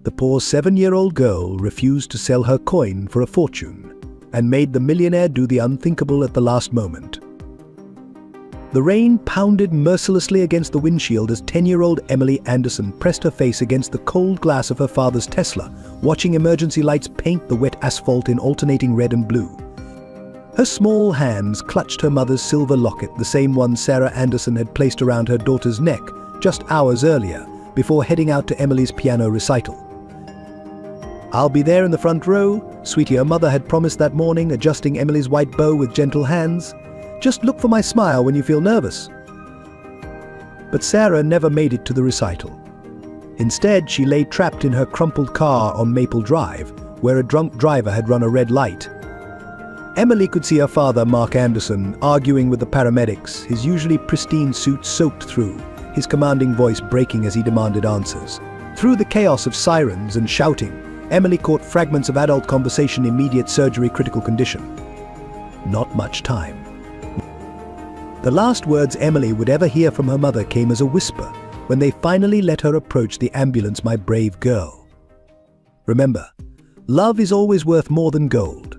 The poor 7-year-old girl refused to sell her coin for a fortune and made the millionaire do the unthinkable at the last moment. The rain pounded mercilessly against the windshield as 10-year-old Emily Anderson pressed her face against the cold glass of her father's Tesla, watching emergency lights paint the wet asphalt in alternating red and blue. Her small hands clutched her mother's silver locket, the same one Sarah Anderson had placed around her daughter's neck just hours earlier, before heading out to Emily's piano recital. "I'll be there in the front row, sweetie," her mother had promised that morning, adjusting Emily's white bow with gentle hands. "Just look for my smile when you feel nervous." But Sarah never made it to the recital. Instead, she lay trapped in her crumpled car on Maple Drive, where a drunk driver had run a red light. Emily could see her father, Mark Anderson, arguing with the paramedics, his usually pristine suit soaked through, his commanding voice breaking as he demanded answers. Through the chaos of sirens and shouting, Emily caught fragments of adult conversation: immediate surgery, critical condition. Not much time. The last words Emily would ever hear from her mother came as a whisper when they finally let her approach the ambulance. "My brave girl. Remember, love is always worth more than gold."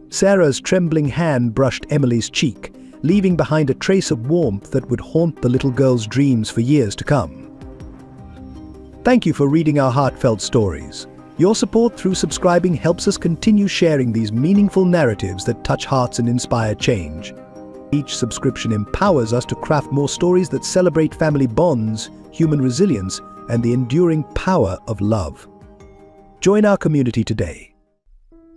Sarah's trembling hand brushed Emily's cheek, leaving behind a trace of warmth that would haunt the little girl's dreams for years to come. Thank you for reading our heartfelt stories. Your support through subscribing helps us continue sharing these meaningful narratives that touch hearts and inspire change. Each subscription empowers us to craft more stories that celebrate family bonds, human resilience, and the enduring power of love. Join our community today.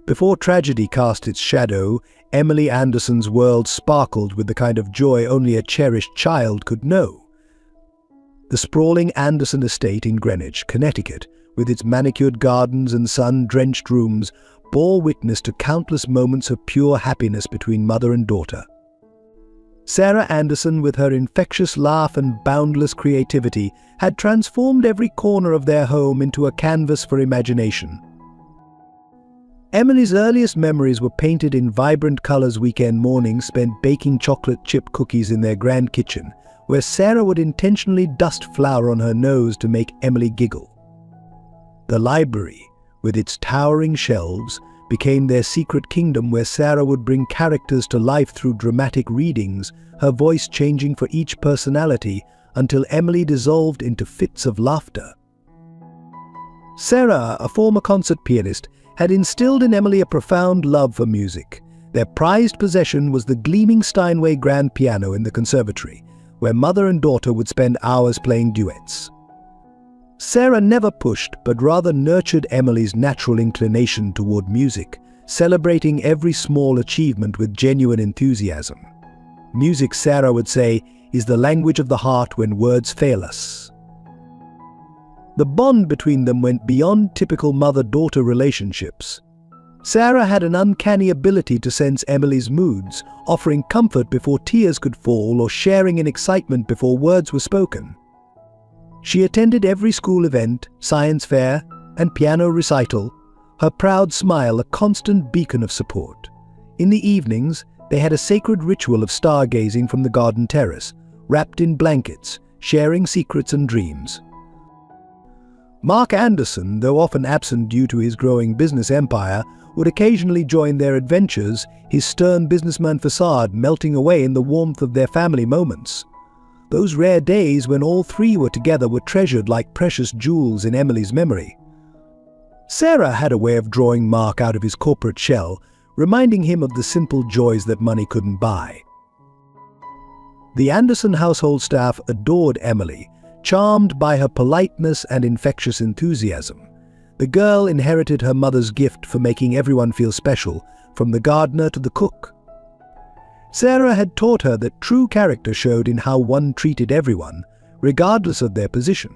Before tragedy cast its shadow, Emily Anderson's world sparkled with the kind of joy only a cherished child could know. The sprawling Anderson estate in Greenwich, Connecticut, with its manicured gardens and sun-drenched rooms, bore witness to countless moments of pure happiness between mother and daughter. Sarah Anderson, with her infectious laugh and boundless creativity, had transformed every corner of their home into a canvas for imagination. Emily's earliest memories were painted in vibrant colors. Weekend mornings spent baking chocolate chip cookies in their grand kitchen, where Sarah would intentionally dust flour on her nose to make Emily giggle. The library, with its towering shelves, became their secret kingdom where Sarah would bring characters to life through dramatic readings, her voice changing for each personality until Emily dissolved into fits of laughter. Sarah, a former concert pianist, had instilled in Emily a profound love for music. Their prized possession was the gleaming Steinway grand piano in the conservatory, where mother and daughter would spend hours playing duets. Sarah never pushed, but rather nurtured Emily's natural inclination toward music, celebrating every small achievement with genuine enthusiasm. Music, Sarah would say, is the language of the heart when words fail us. The bond between them went beyond typical mother-daughter relationships. Sarah had an uncanny ability to sense Emily's moods, offering comfort before tears could fall or sharing in excitement before words were spoken. She attended every school event, science fair, and piano recital, her proud smile a constant beacon of support. In the evenings, they had a sacred ritual of stargazing from the garden terrace, wrapped in blankets, sharing secrets and dreams. Mark Anderson, though often absent due to his growing business empire, would occasionally join their adventures, his stern businessman facade melting away in the warmth of their family moments. Those rare days when all three were together were treasured like precious jewels in Emily's memory. Sarah had a way of drawing Mark out of his corporate shell, reminding him of the simple joys that money couldn't buy. The Anderson household staff adored Emily, charmed by her politeness and infectious enthusiasm. The girl inherited her mother's gift for making everyone feel special, from the gardener to the cook. Sarah had taught her that true character showed in how one treated everyone, regardless of their position.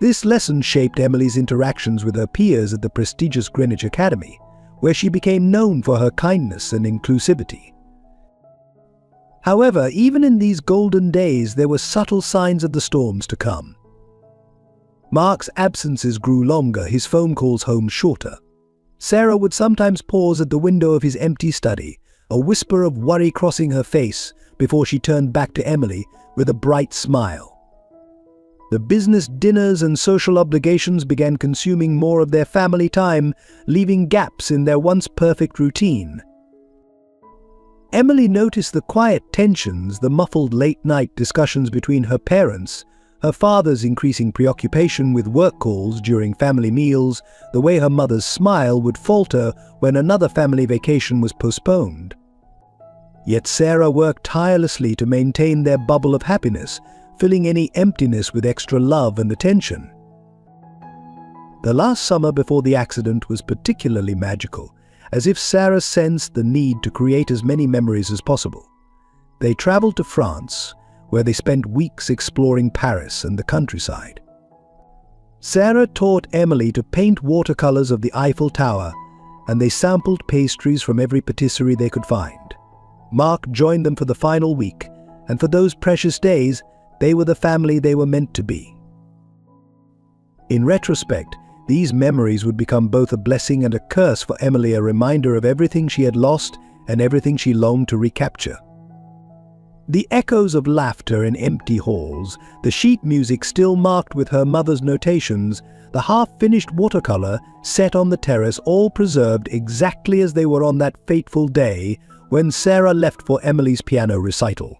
This lesson shaped Emily's interactions with her peers at the prestigious Greenwich Academy, where she became known for her kindness and inclusivity. However, even in these golden days, there were subtle signs of the storms to come. Mark's absences grew longer, his phone calls home shorter. Sarah would sometimes pause at the window of his empty study, a whisper of worry crossing her face before she turned back to Emily with a bright smile. The business dinners and social obligations began consuming more of their family time, leaving gaps in their once perfect routine. Emily noticed the quiet tensions, the muffled late-night discussions between her parents, her father's increasing preoccupation with work calls during family meals, the way her mother's smile would falter when another family vacation was postponed. Yet Sarah worked tirelessly to maintain their bubble of happiness, filling any emptiness with extra love and attention. The last summer before the accident was particularly magical, as if Sarah sensed the need to create as many memories as possible. They traveled to France, where they spent weeks exploring Paris and the countryside. Sarah taught Emily to paint watercolors of the Eiffel Tower, and they sampled pastries from every patisserie they could find. Mark joined them for the final week, and for those precious days, they were the family they were meant to be. In retrospect, these memories would become both a blessing and a curse for Emily, a reminder of everything she had lost and everything she longed to recapture. The echoes of laughter in empty halls, the sheet music still marked with her mother's notations, the half-finished watercolor set on the terrace, all preserved exactly as they were on that fateful day when Sarah left for Emily's piano recital.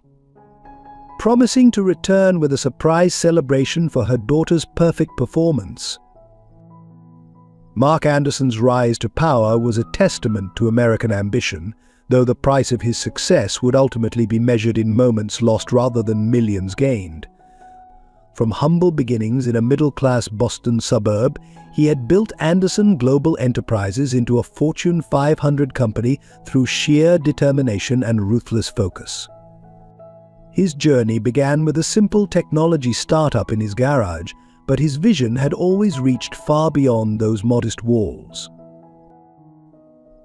Promising to return with a surprise celebration for her daughter's perfect performance. Mark Anderson's rise to power was a testament to American ambition, though the price of his success would ultimately be measured in moments lost rather than millions gained. From humble beginnings in a middle-class Boston suburb, he had built Anderson Global Enterprises into a Fortune 500 company through sheer determination and ruthless focus. His journey began with a simple technology startup in his garage, but his vision had always reached far beyond those modest walls.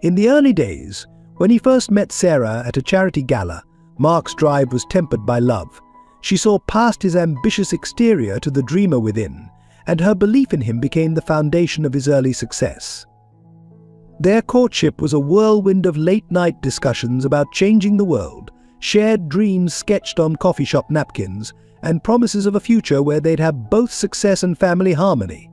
In the early days, when he first met Sarah at a charity gala, Mark's drive was tempered by love. She saw past his ambitious exterior to the dreamer within, and her belief in him became the foundation of his early success. Their courtship was a whirlwind of late-night discussions about changing the world, shared dreams sketched on coffee shop napkins, and promises of a future where they'd have both success and family harmony.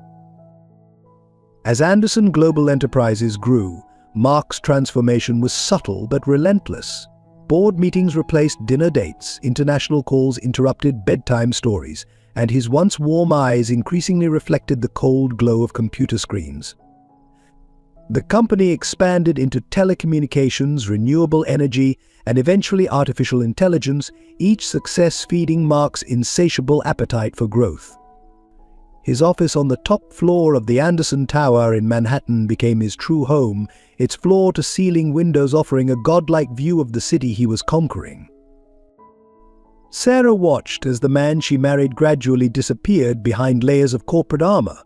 As Anderson Global Enterprises grew, Mark's transformation was subtle but relentless. Board meetings replaced dinner dates, international calls interrupted bedtime stories, and his once warm eyes increasingly reflected the cold glow of computer screens. The company expanded into telecommunications, renewable energy, and eventually artificial intelligence, each success feeding Mark's insatiable appetite for growth. His office on the top floor of the Anderson Tower in Manhattan became his true home, its floor-to-ceiling windows offering a godlike view of the city he was conquering. Sarah watched as the man she married gradually disappeared behind layers of corporate armor.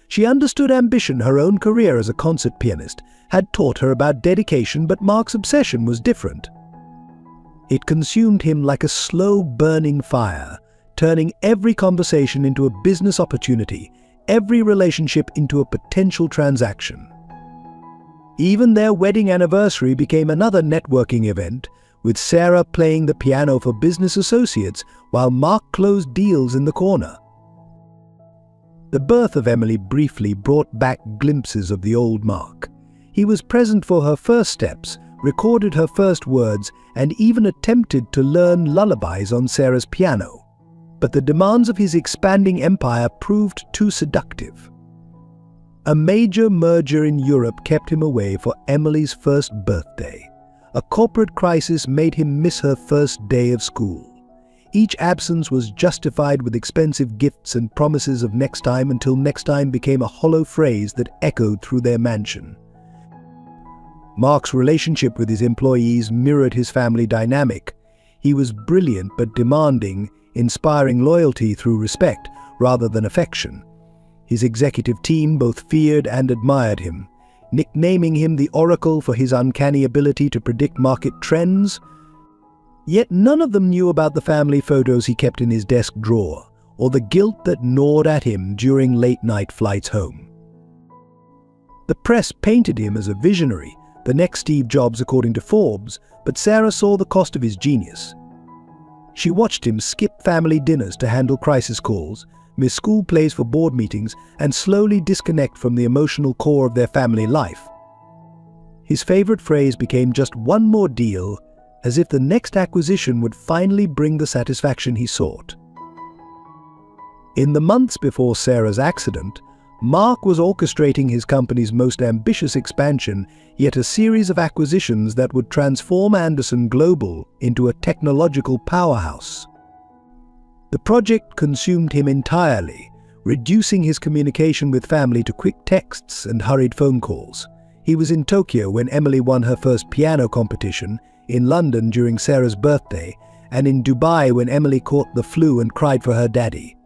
She understood ambition. Her own career as a concert pianist had taught her about dedication, but Mark's obsession was different. It consumed him like a slow-burning fire, turning every conversation into a business opportunity, every relationship into a potential transaction. Even their wedding anniversary became another networking event, with Sarah playing the piano for business associates while Mark closed deals in the corner. The birth of Emily briefly brought back glimpses of the old Mark. He was present for her first steps, recorded her first words, and even attempted to learn lullabies on Sarah's piano. But the demands of his expanding empire proved too seductive. A major merger in Europe kept him away for Emily's first birthday. A corporate crisis made him miss her first day of school. Each absence was justified with expensive gifts and promises of next time, until next time became a hollow phrase that echoed through their mansion. Mark's relationship with his employees mirrored his family dynamic. He was brilliant but demanding, inspiring loyalty through respect rather than affection. His executive team both feared and admired him, nicknaming him the Oracle for his uncanny ability to predict market trends. Yet none of them knew about the family photos he kept in his desk drawer, or the guilt that gnawed at him during late-night flights home. The press painted him as a visionary, the next Steve Jobs according to Forbes, but Sarah saw the cost of his genius. She watched him skip family dinners to handle crisis calls, miss school plays for board meetings, and slowly disconnect from the emotional core of their family life. His favorite phrase became just one more deal, as if the next acquisition would finally bring the satisfaction he sought. In the months before Sarah's accident, Mark was orchestrating his company's most ambitious expansion, yet a series of acquisitions that would transform Anderson Global into a technological powerhouse. The project consumed him entirely, reducing his communication with family to quick texts and hurried phone calls. He was in Tokyo when Emily won her first piano competition, in London during Sarah's birthday, and in Dubai when Emily caught the flu and cried for her daddy.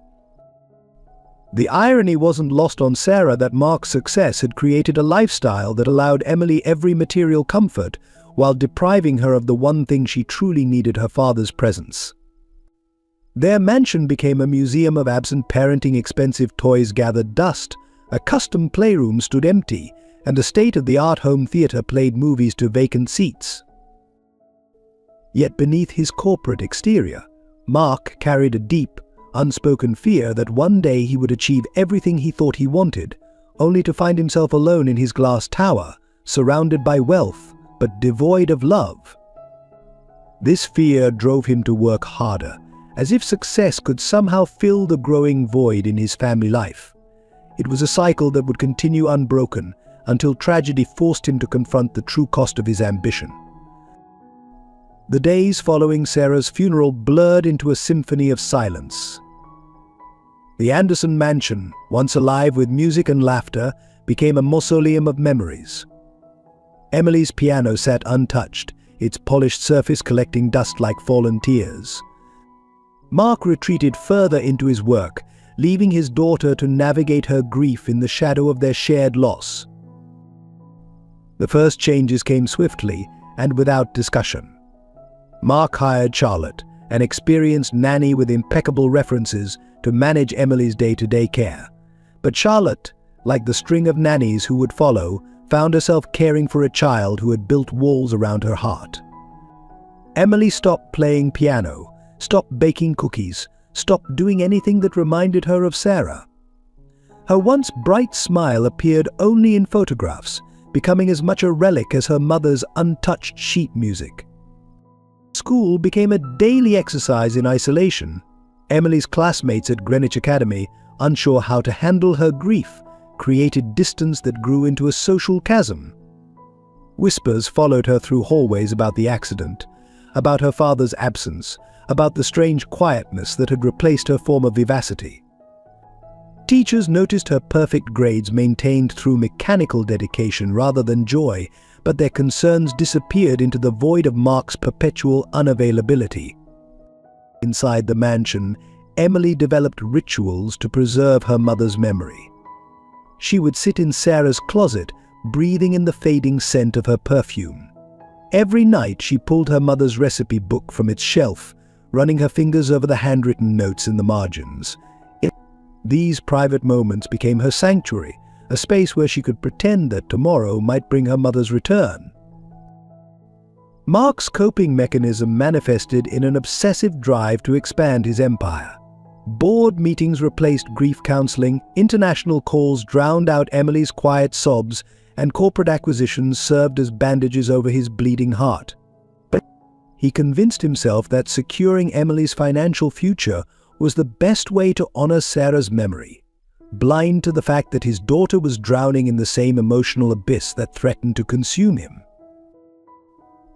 The irony wasn't lost on Sarah that Mark's success had created a lifestyle that allowed Emily every material comfort while depriving her of the one thing she truly needed: her father's presence. Their mansion became a museum of absent parenting. Expensive toys gathered dust, a custom playroom stood empty, and a state-of-the-art home theater played movies to vacant seats. Yet beneath his corporate exterior, Mark carried a deep, unspoken fear that one day he would achieve everything he thought he wanted, only to find himself alone in his glass tower, surrounded by wealth, but devoid of love. This fear drove him to work harder, as if success could somehow fill the growing void in his family life. It was a cycle that would continue unbroken until tragedy forced him to confront the true cost of his ambition. The days following Sarah's funeral blurred into a symphony of silence. The Anderson mansion, once alive with music and laughter, became a mausoleum of memories. Emily's piano sat untouched, its polished surface collecting dust like fallen tears. Mark retreated further into his work, leaving his daughter to navigate her grief in the shadow of their shared loss. The first changes came swiftly and without discussion. Mark hired Charlotte, an experienced nanny with impeccable references, to manage Emily's day-to-day care. But Charlotte, like the string of nannies who would follow, found herself caring for a child who had built walls around her heart. Emily stopped playing piano, stopped baking cookies, stopped doing anything that reminded her of Sarah. Her once bright smile appeared only in photographs, becoming as much a relic as her mother's untouched sheet music. School became a daily exercise in isolation. Emily's classmates at Greenwich Academy, unsure how to handle her grief, created distance that grew into a social chasm. Whispers followed her through hallways about the accident, about her father's absence, about the strange quietness that had replaced her former vivacity. Teachers noticed her perfect grades maintained through mechanical dedication rather than joy, but their concerns disappeared into the void of Mark's perpetual unavailability. Inside the mansion, Emily developed rituals to preserve her mother's memory. She would sit in Sarah's closet, breathing in the fading scent of her perfume. Every night she pulled her mother's recipe book from its shelf, running her fingers over the handwritten notes in the margins. These private moments became her sanctuary, a space where she could pretend that tomorrow might bring her mother's return. Mark's coping mechanism manifested in an obsessive drive to expand his empire. Board meetings replaced grief counseling, international calls drowned out Emily's quiet sobs, and corporate acquisitions served as bandages over his bleeding heart. But he convinced himself that securing Emily's financial future was the best way to honor Sarah's memory, blind to the fact that his daughter was drowning in the same emotional abyss that threatened to consume him.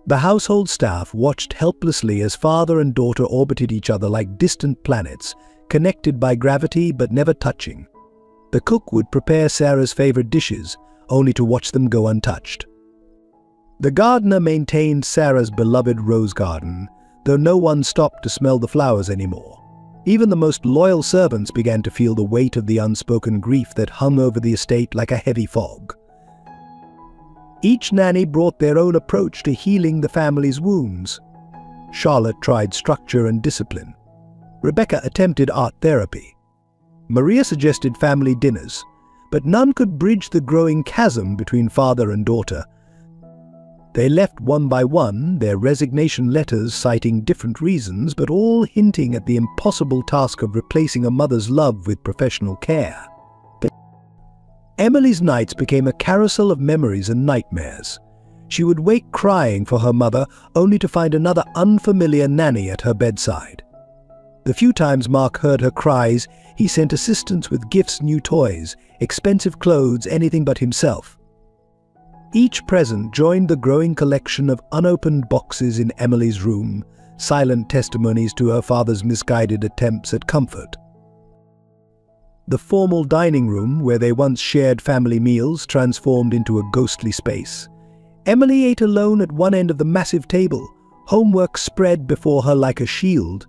The household staff watched helplessly as father and daughter orbited each other like distant planets, connected by gravity but never touching. The cook would prepare Sarah's favorite dishes, only to watch them go untouched. The gardener maintained Sarah's beloved rose garden, though no one stopped to smell the flowers anymore. Even the most loyal servants began to feel the weight of the unspoken grief that hung over the estate like a heavy fog. Each nanny brought their own approach to healing the family's wounds. Charlotte tried structure and discipline. Rebecca attempted art therapy. Maria suggested family dinners, but none could bridge the growing chasm between father and daughter. They left one by one, their resignation letters citing different reasons, but all hinting at the impossible task of replacing a mother's love with professional care. Emily's nights became a carousel of memories and nightmares. She would wake crying for her mother, only to find another unfamiliar nanny at her bedside. The few times Mark heard her cries, he sent assistants with gifts, new toys, expensive clothes, anything but himself. Each present joined the growing collection of unopened boxes in Emily's room, silent testimonies to her father's misguided attempts at comfort. The formal dining room, where they once shared family meals, transformed into a ghostly space. Emily ate alone at one end of the massive table, homework spread before her like a shield.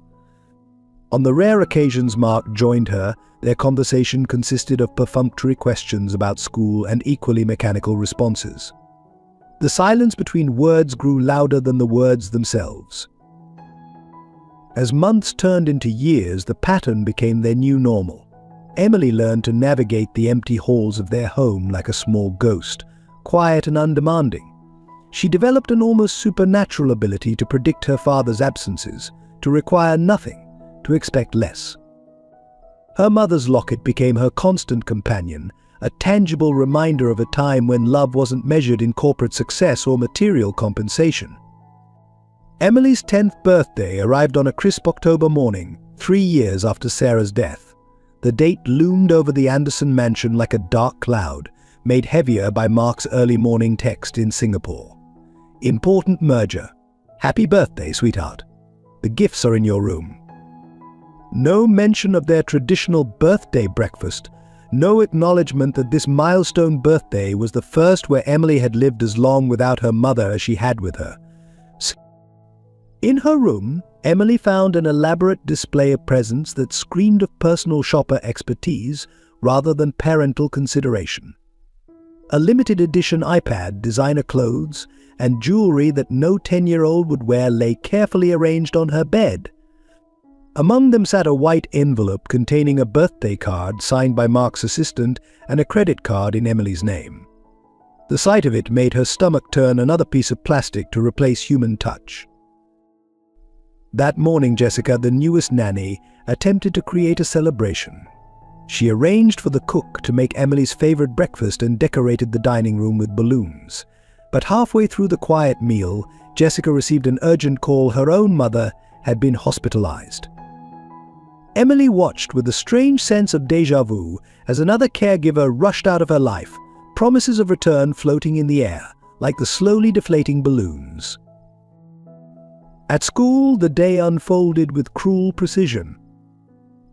On the rare occasions Mark joined her, their conversation consisted of perfunctory questions about school and equally mechanical responses. The silence between words grew louder than the words themselves. As months turned into years, the pattern became their new normal. Emily learned to navigate the empty halls of their home like a small ghost, quiet and undemanding. She developed an almost supernatural ability to predict her father's absences, to require nothing, to expect less. Her mother's locket became her constant companion, a tangible reminder of a time when love wasn't measured in corporate success or material compensation. Emily's 10th birthday arrived on a crisp October morning, 3 years after Sarah's death. The date loomed over the Anderson mansion like a dark cloud, made heavier by Mark's early morning text in Singapore. Important merger. Happy birthday, sweetheart. The gifts are in your room. No mention of their traditional birthday breakfast, no acknowledgement that this milestone birthday was the first where Emily had lived as long without her mother as she had with her. In her room, Emily found an elaborate display of presents that screamed of personal shopper expertise rather than parental consideration. A limited edition iPad, designer clothes, and jewelry that no 10-year-old would wear lay carefully arranged on her bed. Among them sat a white envelope containing a birthday card signed by Mark's assistant and a credit card in Emily's name. The sight of it made her stomach turn, another piece of plastic to replace human touch. That morning, Jessica, the newest nanny, attempted to create a celebration. She arranged for the cook to make Emily's favorite breakfast and decorated the dining room with balloons. But halfway through the quiet meal, Jessica received an urgent call. Her own mother had been hospitalized. Emily watched with a strange sense of déjà vu as another caregiver rushed out of her life, promises of return floating in the air, like the slowly deflating balloons. At school, the day unfolded with cruel precision.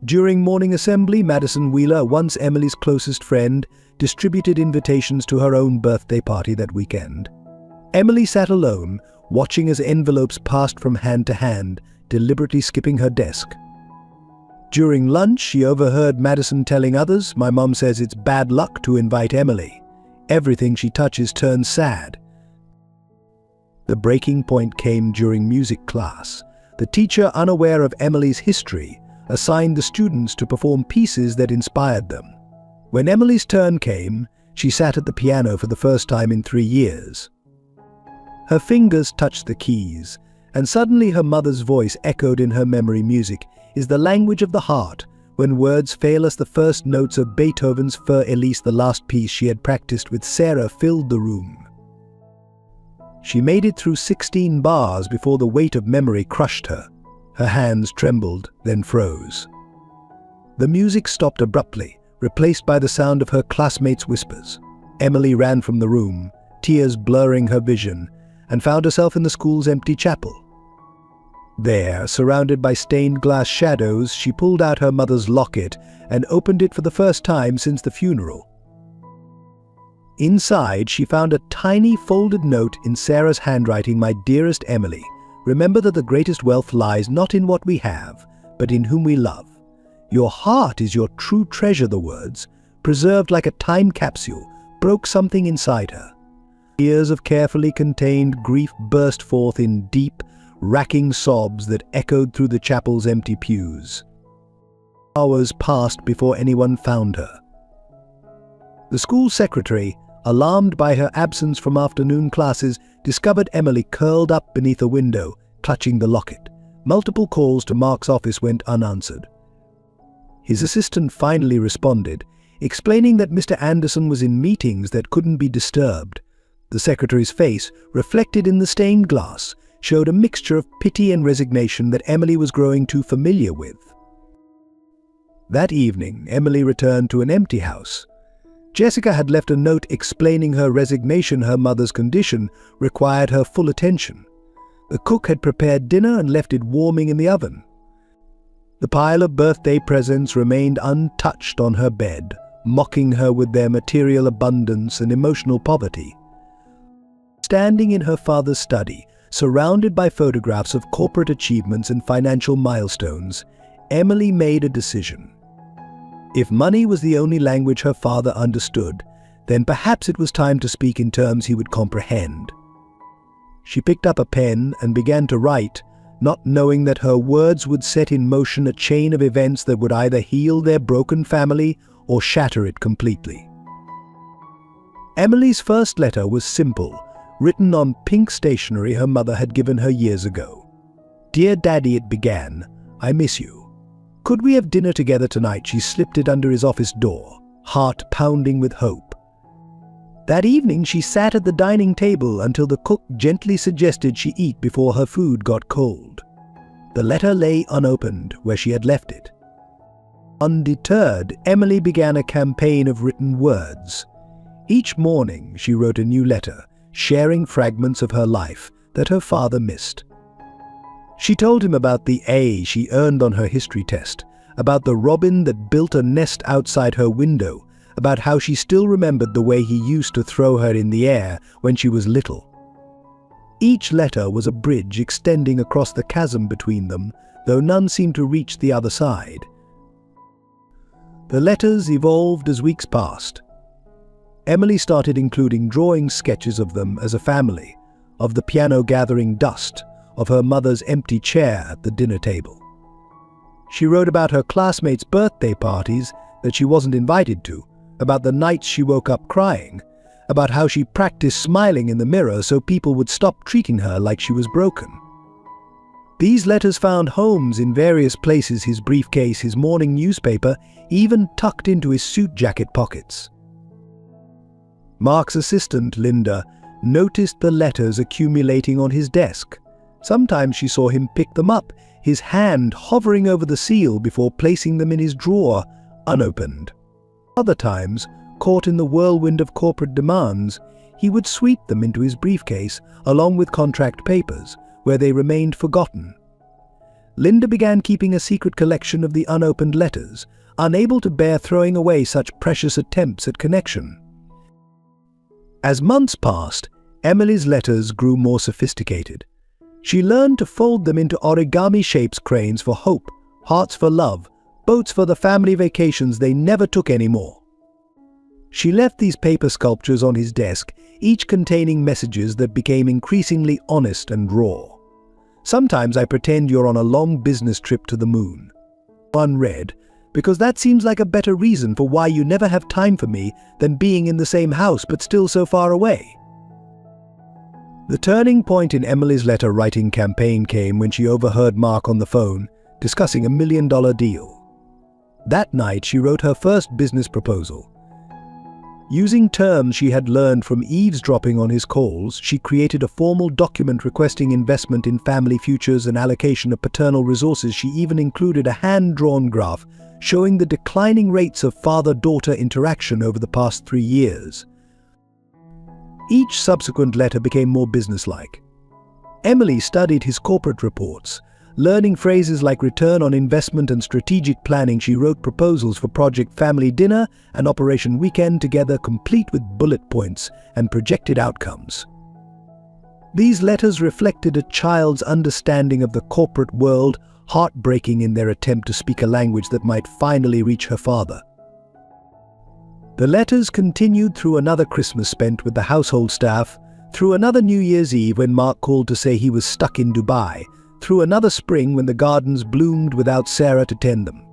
During morning assembly, Madison Wheeler, once Emily's closest friend, distributed invitations to her own birthday party that weekend. Emily sat alone, watching as envelopes passed from hand to hand, deliberately skipping her desk. During lunch, she overheard Madison telling others, "My mom says it's bad luck to invite Emily. Everything she touches turns sad." The breaking point came during music class. The teacher, unaware of Emily's history, assigned the students to perform pieces that inspired them. When Emily's turn came, she sat at the piano for the first time in 3 years. Her fingers touched the keys, and suddenly her mother's voice echoed in her memory. Music is the language of the heart. When words fail us, the first notes of Beethoven's Für Elise, the last piece she had practiced with Sarah, filled the room. She made it through 16 bars before the weight of memory crushed her. Her hands trembled, then froze. The music stopped abruptly, replaced by the sound of her classmates' whispers. Emily ran from the room, tears blurring her vision, and found herself in the school's empty chapel. There, surrounded by stained glass shadows, she pulled out her mother's locket and opened it for the first time since the funeral. Inside, she found a tiny folded note in Sarah's handwriting. "My dearest Emily, remember that the greatest wealth lies not in what we have, but in whom we love. Your heart is your true treasure." The words, preserved like a time capsule, broke something inside her. Years of carefully contained grief burst forth in deep, racking sobs that echoed through the chapel's empty pews. Hours passed before anyone found her. The school secretary, alarmed by her absence from afternoon classes, discovered Emily curled up beneath a window, clutching the locket. Multiple calls to Mark's office went unanswered. His assistant finally responded, explaining that Mr. Anderson was in meetings that couldn't be disturbed. The secretary's face, reflected in the stained glass, showed a mixture of pity and resignation that Emily was growing too familiar with. That evening, Emily returned to an empty house. Jessica had left a note explaining her resignation. Her mother's condition required her full attention. The cook had prepared dinner and left it warming in the oven. The pile of birthday presents remained untouched on her bed, mocking her with their material abundance and emotional poverty. Standing in her father's study, surrounded by photographs of corporate achievements and financial milestones, Emily made a decision. If money was the only language her father understood, then perhaps it was time to speak in terms he would comprehend. She picked up a pen and began to write, not knowing that her words would set in motion a chain of events that would either heal their broken family or shatter it completely. Emily's first letter was simple, written on pink stationery her mother had given her years ago. "Dear Daddy," it began, "I miss you. Could we have dinner together tonight?" She slipped it under his office door, heart pounding with hope. That evening she sat at the dining table until the cook gently suggested she eat before her food got cold. The letter lay unopened where she had left it. Undeterred, Emily began a campaign of written words. Each morning she wrote a new letter, sharing fragments of her life that her father missed. She told him about the A she earned on her history test, about the robin that built a nest outside her window, about how she still remembered the way he used to throw her in the air when she was little. Each letter was a bridge extending across the chasm between them, though none seemed to reach the other side. The letters evolved as weeks passed. Emily started including drawing sketches of them as a family, of the piano gathering dust, of her mother's empty chair at the dinner table. She wrote about her classmates' birthday parties that she wasn't invited to, about the nights she woke up crying, about how she practiced smiling in the mirror so people would stop treating her like she was broken. These letters found homes in various places: his briefcase, his morning newspaper, even tucked into his suit jacket pockets. Mark's assistant, Linda, noticed the letters accumulating on his desk. Sometimes she saw him pick them up, his hand hovering over the seal before placing them in his drawer, unopened. Other times, caught in the whirlwind of corporate demands, he would sweep them into his briefcase along with contract papers, where they remained forgotten. Linda began keeping a secret collection of the unopened letters, unable to bear throwing away such precious attempts at connection. As months passed, Emily's letters grew more sophisticated. She learned to fold them into origami shapes: cranes for hope, hearts for love, boats for the family vacations they never took anymore. She left these paper sculptures on his desk, each containing messages that became increasingly honest and raw. "Sometimes I pretend you're on a long business trip to the moon." Unread, because that seems like a better reason for why you never have time for me than being in the same house but still so far away. The turning point in Emily's letter-writing campaign came when she overheard Mark on the phone discussing $1 million deal. That night she wrote her first business proposal. Using terms she had learned from eavesdropping on his calls, she created a formal document requesting investment in family futures and allocation of paternal resources. She even included a hand-drawn graph showing the declining rates of father-daughter interaction over the past 3 years. Each subsequent letter became more businesslike. Emily studied his corporate reports. Learning phrases like return on investment and strategic planning, she wrote proposals for Project Family Dinner and Operation Weekend together, complete with bullet points and projected outcomes. These letters reflected a child's understanding of the corporate world, heartbreaking in their attempt to speak a language that might finally reach her father. The letters continued through another Christmas spent with the household staff, through another New Year's Eve when Mark called to say he was stuck in Dubai, through another spring when the gardens bloomed without Sarah to tend them.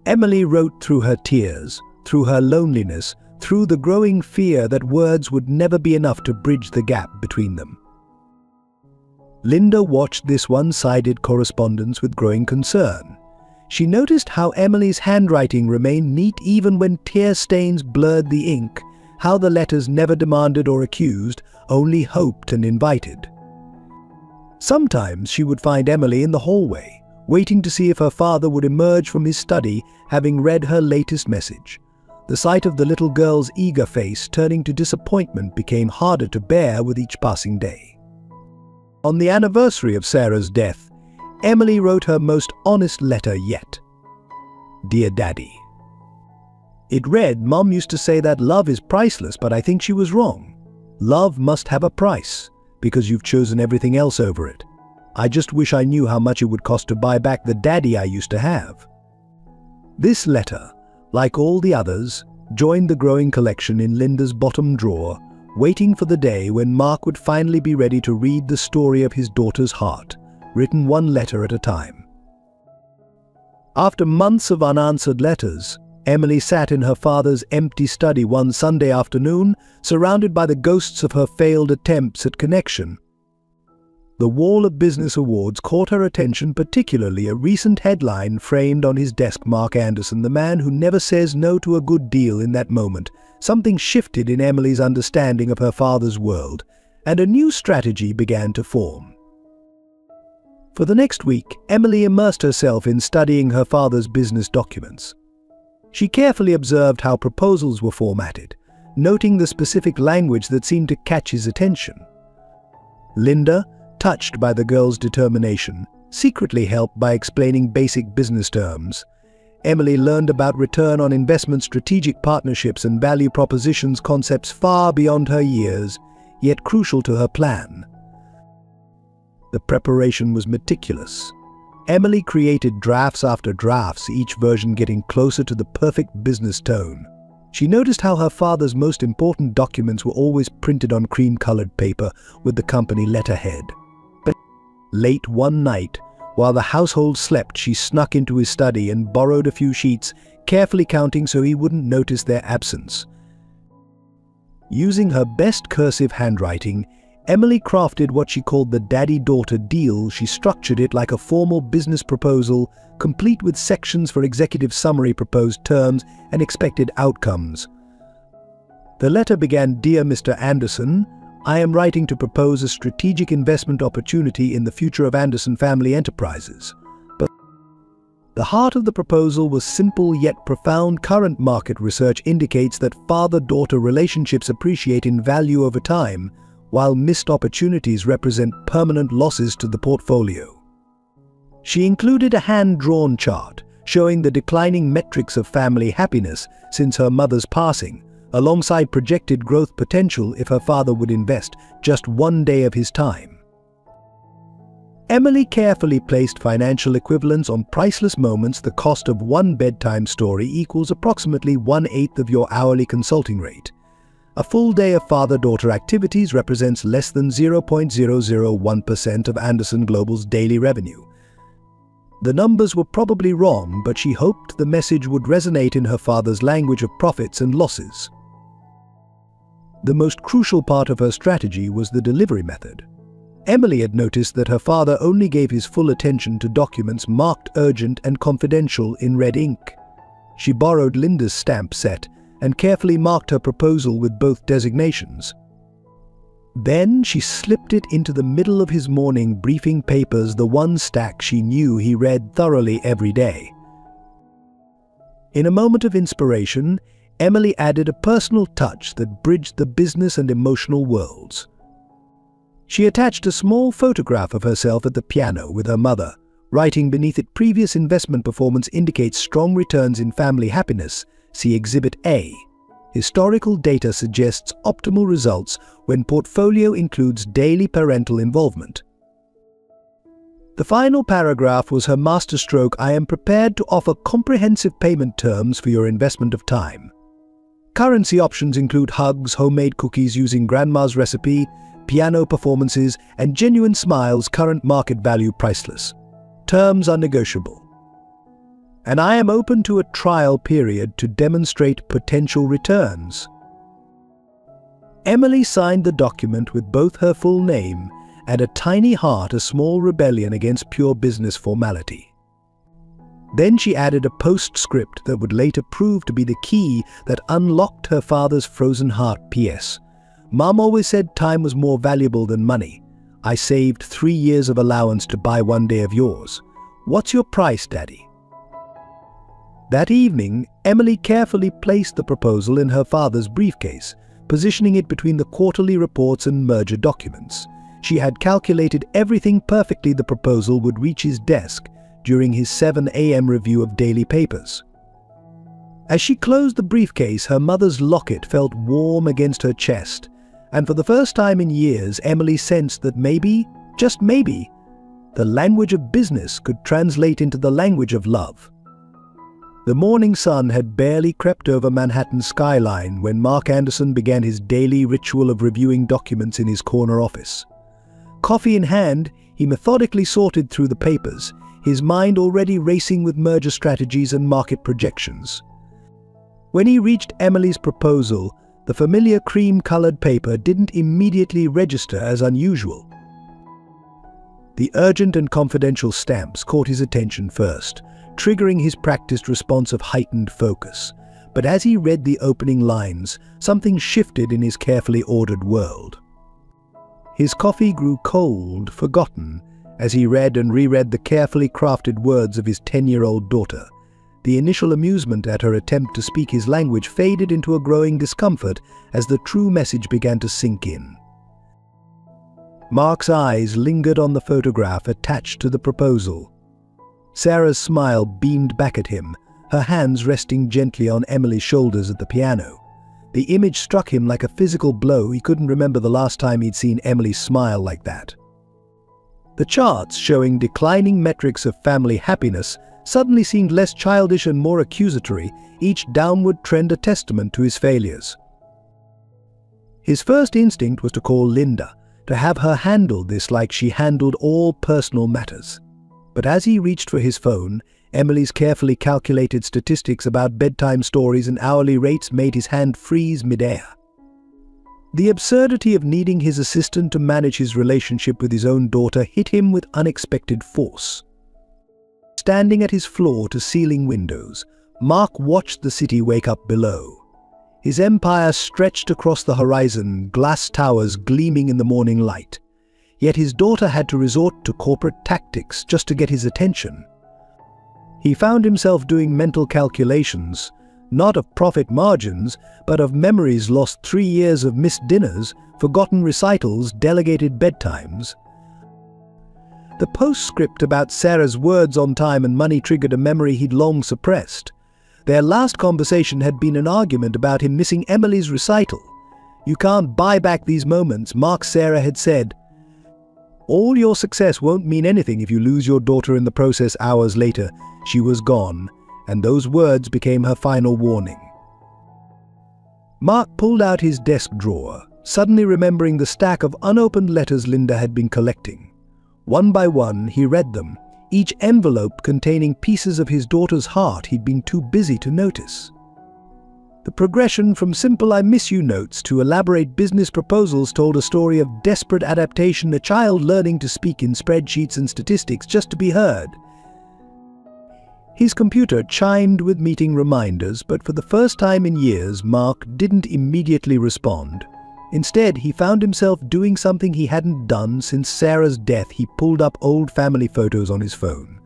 Emily wrote through her tears, through her loneliness, through the growing fear that words would never be enough to bridge the gap between them. Linda watched this one-sided correspondence with growing concern. She noticed how Emily's handwriting remained neat even when tear stains blurred the ink, how the letters never demanded or accused, only hoped and invited. Sometimes she would find Emily in the hallway, waiting to see if her father would emerge from his study, having read her latest message. The sight of the little girl's eager face turning to disappointment became harder to bear with each passing day. On the anniversary of Sarah's death, Emily wrote her most honest letter yet. Dear Daddy. It read, Mom used to say that love is priceless, but I think she was wrong. Love must have a price, because you've chosen everything else over it. I just wish I knew how much it would cost to buy back the daddy I used to have. This letter, like all the others, joined the growing collection in Linda's bottom drawer, waiting for the day when Mark would finally be ready to read the story of his daughter's heart, written one letter at a time. After months of unanswered letters, Emily sat in her father's empty study one Sunday afternoon, surrounded by the ghosts of her failed attempts at connection. The wall of business awards caught her attention, particularly a recent headline framed on his desk: Mark Anderson, the man who never says no to a good deal. In that moment, something shifted in Emily's understanding of her father's world, and a new strategy began to form. For the next week, Emily immersed herself in studying her father's business documents. She carefully observed how proposals were formatted, noting the specific language that seemed to catch his attention. Linda, touched by the girl's determination, secretly helped by explaining basic business terms. Emily learned about return on investment, strategic partnerships, and value propositions, concepts far beyond her years, yet crucial to her plan. The preparation was meticulous. Emily created drafts after drafts, each version getting closer to the perfect business tone. She noticed how her father's most important documents were always printed on cream-colored paper with the company letterhead. But late one night, while the household slept, she snuck into his study and borrowed a few sheets, carefully counting so he wouldn't notice their absence. Using her best cursive handwriting, Emily crafted what she called the daddy-daughter deal. She structured it like a formal business proposal, complete with sections for executive summary, proposed terms, and expected outcomes. The letter began, Dear Mr. Anderson, I am writing to propose a strategic investment opportunity in the future of Anderson Family Enterprises. But the heart of the proposal was simple yet profound. Current market research indicates that father-daughter relationships appreciate in value over time, while missed opportunities represent permanent losses to the portfolio. She included a hand-drawn chart showing the declining metrics of family happiness since her mother's passing, alongside projected growth potential if her father would invest just one day of his time. Emily carefully placed financial equivalents on priceless moments. The cost of one bedtime story equals approximately 1/8 of your hourly consulting rate. A full day of father-daughter activities represents less than 0.001% of Anderson Global's daily revenue. The numbers were probably wrong, but she hoped the message would resonate in her father's language of profits and losses. The most crucial part of her strategy was the delivery method. Emily had noticed that her father only gave his full attention to documents marked urgent and confidential in red ink. She borrowed Linda's stamp set and carefully marked her proposal with both designations. Then she slipped it into the middle of his morning briefing papers, the one stack she knew he read thoroughly every day. In a moment of inspiration, Emily added a personal touch that bridged the business and emotional worlds. She attached a small photograph of herself at the piano with her mother, writing beneath it, Previous investment performance indicates strong returns in family happiness. See Exhibit A. Historical data suggests optimal results when portfolio includes daily parental involvement. The final paragraph was her masterstroke. I am prepared to offer comprehensive payment terms for your investment of time. Currency options include hugs, homemade cookies using grandma's recipe, piano performances, and genuine smiles. Current market value priceless. Terms are negotiable. and I am open to a trial period to demonstrate potential returns." Emily signed the document with both her full name and a tiny heart, a small rebellion against pure business formality. Then she added a postscript that would later prove to be the key that unlocked her father's frozen heart. "P.S. Mom always said time was more valuable than money. I saved 3 years of allowance to buy 1 day of yours. What's your price, Daddy?" That evening, Emily carefully placed the proposal in her father's briefcase, positioning it between the quarterly reports and merger documents. She had calculated everything perfectly. The proposal would reach his desk during his 7 a.m. review of daily papers. As she closed the briefcase, her mother's locket felt warm against her chest, and for the first time in years, Emily sensed that maybe, just maybe, the language of business could translate into the language of love. The morning sun had barely crept over Manhattan's skyline when Mark Anderson began his daily ritual of reviewing documents in his corner office. Coffee in hand, he methodically sorted through the papers, his mind already racing with merger strategies and market projections. When he reached Emily's proposal, the familiar cream-colored paper didn't immediately register as unusual. The urgent and confidential stamps caught his attention first, triggering his practiced response of heightened focus. But as he read the opening lines, something shifted in his carefully ordered world. His coffee grew cold, forgotten, as he read and reread the carefully crafted words of his 10-year-old daughter. The initial amusement at her attempt to speak his language faded into a growing discomfort as the true message began to sink in. Mark's eyes lingered on the photograph attached to the proposal. Sarah's smile beamed back at him, her hands resting gently on Emily's shoulders at the piano. The image struck him like a physical blow. He couldn't remember the last time he'd seen Emily smile like that. The charts showing declining metrics of family happiness suddenly seemed less childish and more accusatory, each downward trend a testament to his failures. His first instinct was to call Linda, to have her handle this like she handled all personal matters. But as he reached for his phone, Emily's carefully calculated statistics about bedtime stories and hourly rates made his hand freeze midair. The absurdity of needing his assistant to manage his relationship with his own daughter hit him with unexpected force. Standing at his floor-to-ceiling windows, Mark watched the city wake up below. His empire stretched across the horizon, glass towers gleaming in the morning light. Yet his daughter had to resort to corporate tactics just to get his attention. He found himself doing mental calculations, not of profit margins, but of memories lost, 3 years of missed dinners, forgotten recitals, delegated bedtimes. The postscript about Sarah's words on time and money triggered a memory he'd long suppressed. Their last conversation had been an argument about him missing Emily's recital. "You can't buy back these moments," Sarah had said. "All your success won't mean anything if you lose your daughter in the process." Hours later, she was gone, and those words became her final warning. Mark pulled out his desk drawer, suddenly remembering the stack of unopened letters Linda had been collecting. One by one, he read them, each envelope containing pieces of his daughter's heart he'd been too busy to notice. The progression from simple "I miss you" notes to elaborate business proposals told a story of desperate adaptation, a child learning to speak in spreadsheets and statistics just to be heard. His computer chimed with meeting reminders, but for the first time in years, Mark didn't immediately respond. Instead, he found himself doing something he hadn't done since Sarah's death. He pulled up old family photos on his phone.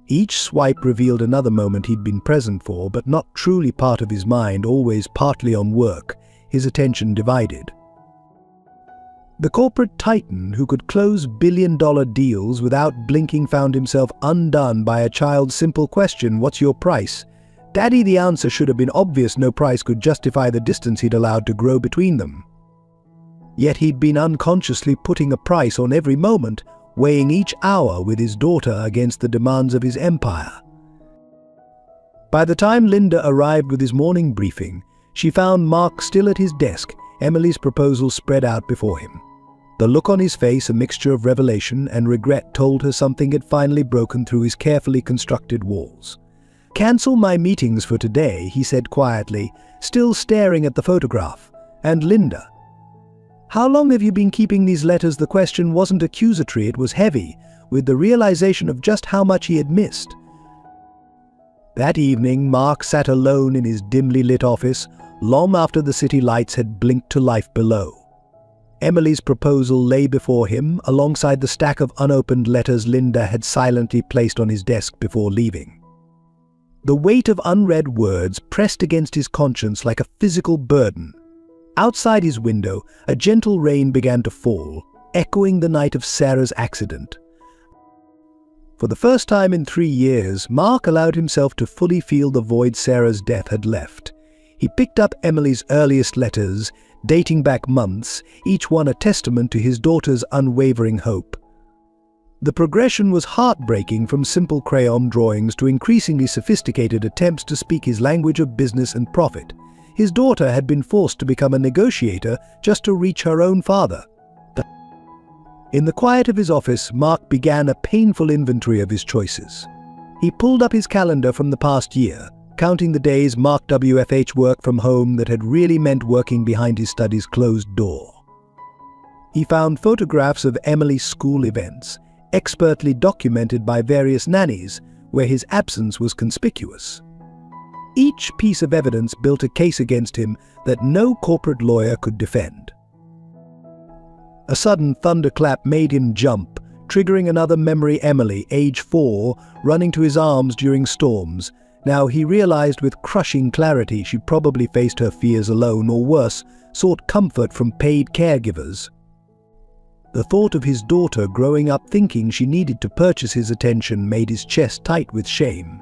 Each swipe revealed another moment he'd been present for, but not truly part of his mind, always partly on work, his attention divided. The corporate titan who could close billion-dollar deals without blinking found himself undone by a child's simple question, "What's your price?" "Daddy," the answer should have been obvious. No price could justify the distance he'd allowed to grow between them. Yet he'd been unconsciously putting a price on every moment, weighing each hour with his daughter against the demands of his empire. By the time Linda arrived with his morning briefing, she found Mark still at his desk, Emily's proposal spread out before him. The look on his face, a mixture of revelation and regret, told her something had finally broken through his carefully constructed walls. "Cancel my meetings for today," he said quietly, still staring at the photograph. "And Linda, how long have you been keeping these letters?" The question wasn't accusatory, it was heavy, with the realization of just how much he had missed. That evening, Mark sat alone in his dimly lit office, long after the city lights had blinked to life below. Emily's proposal lay before him, alongside the stack of unopened letters Linda had silently placed on his desk before leaving. The weight of unread words pressed against his conscience like a physical burden. Outside his window, a gentle rain began to fall, echoing the night of Sarah's accident. For the first time in 3 years, Mark allowed himself to fully feel the void Sarah's death had left. He picked up Emily's earliest letters, dating back months, each one a testament to his daughter's unwavering hope. The progression was heartbreaking, from simple crayon drawings to increasingly sophisticated attempts to speak his language of business and profit. His daughter had been forced to become a negotiator just to reach her own father. In the quiet of his office, Mark began a painful inventory of his choices. He pulled up his calendar from the past year, counting the days Mark WFH worked from home that had really meant working behind his study's closed door. He found photographs of Emily's school events, expertly documented by various nannies, where his absence was conspicuous. Each piece of evidence built a case against him that no corporate lawyer could defend. A sudden thunderclap made him jump, triggering another memory: Emily, age 4, running to his arms during storms. Now he realized with crushing clarity she probably faced her fears alone, or worse, sought comfort from paid caregivers. The thought of his daughter growing up thinking she needed to purchase his attention made his chest tight with shame.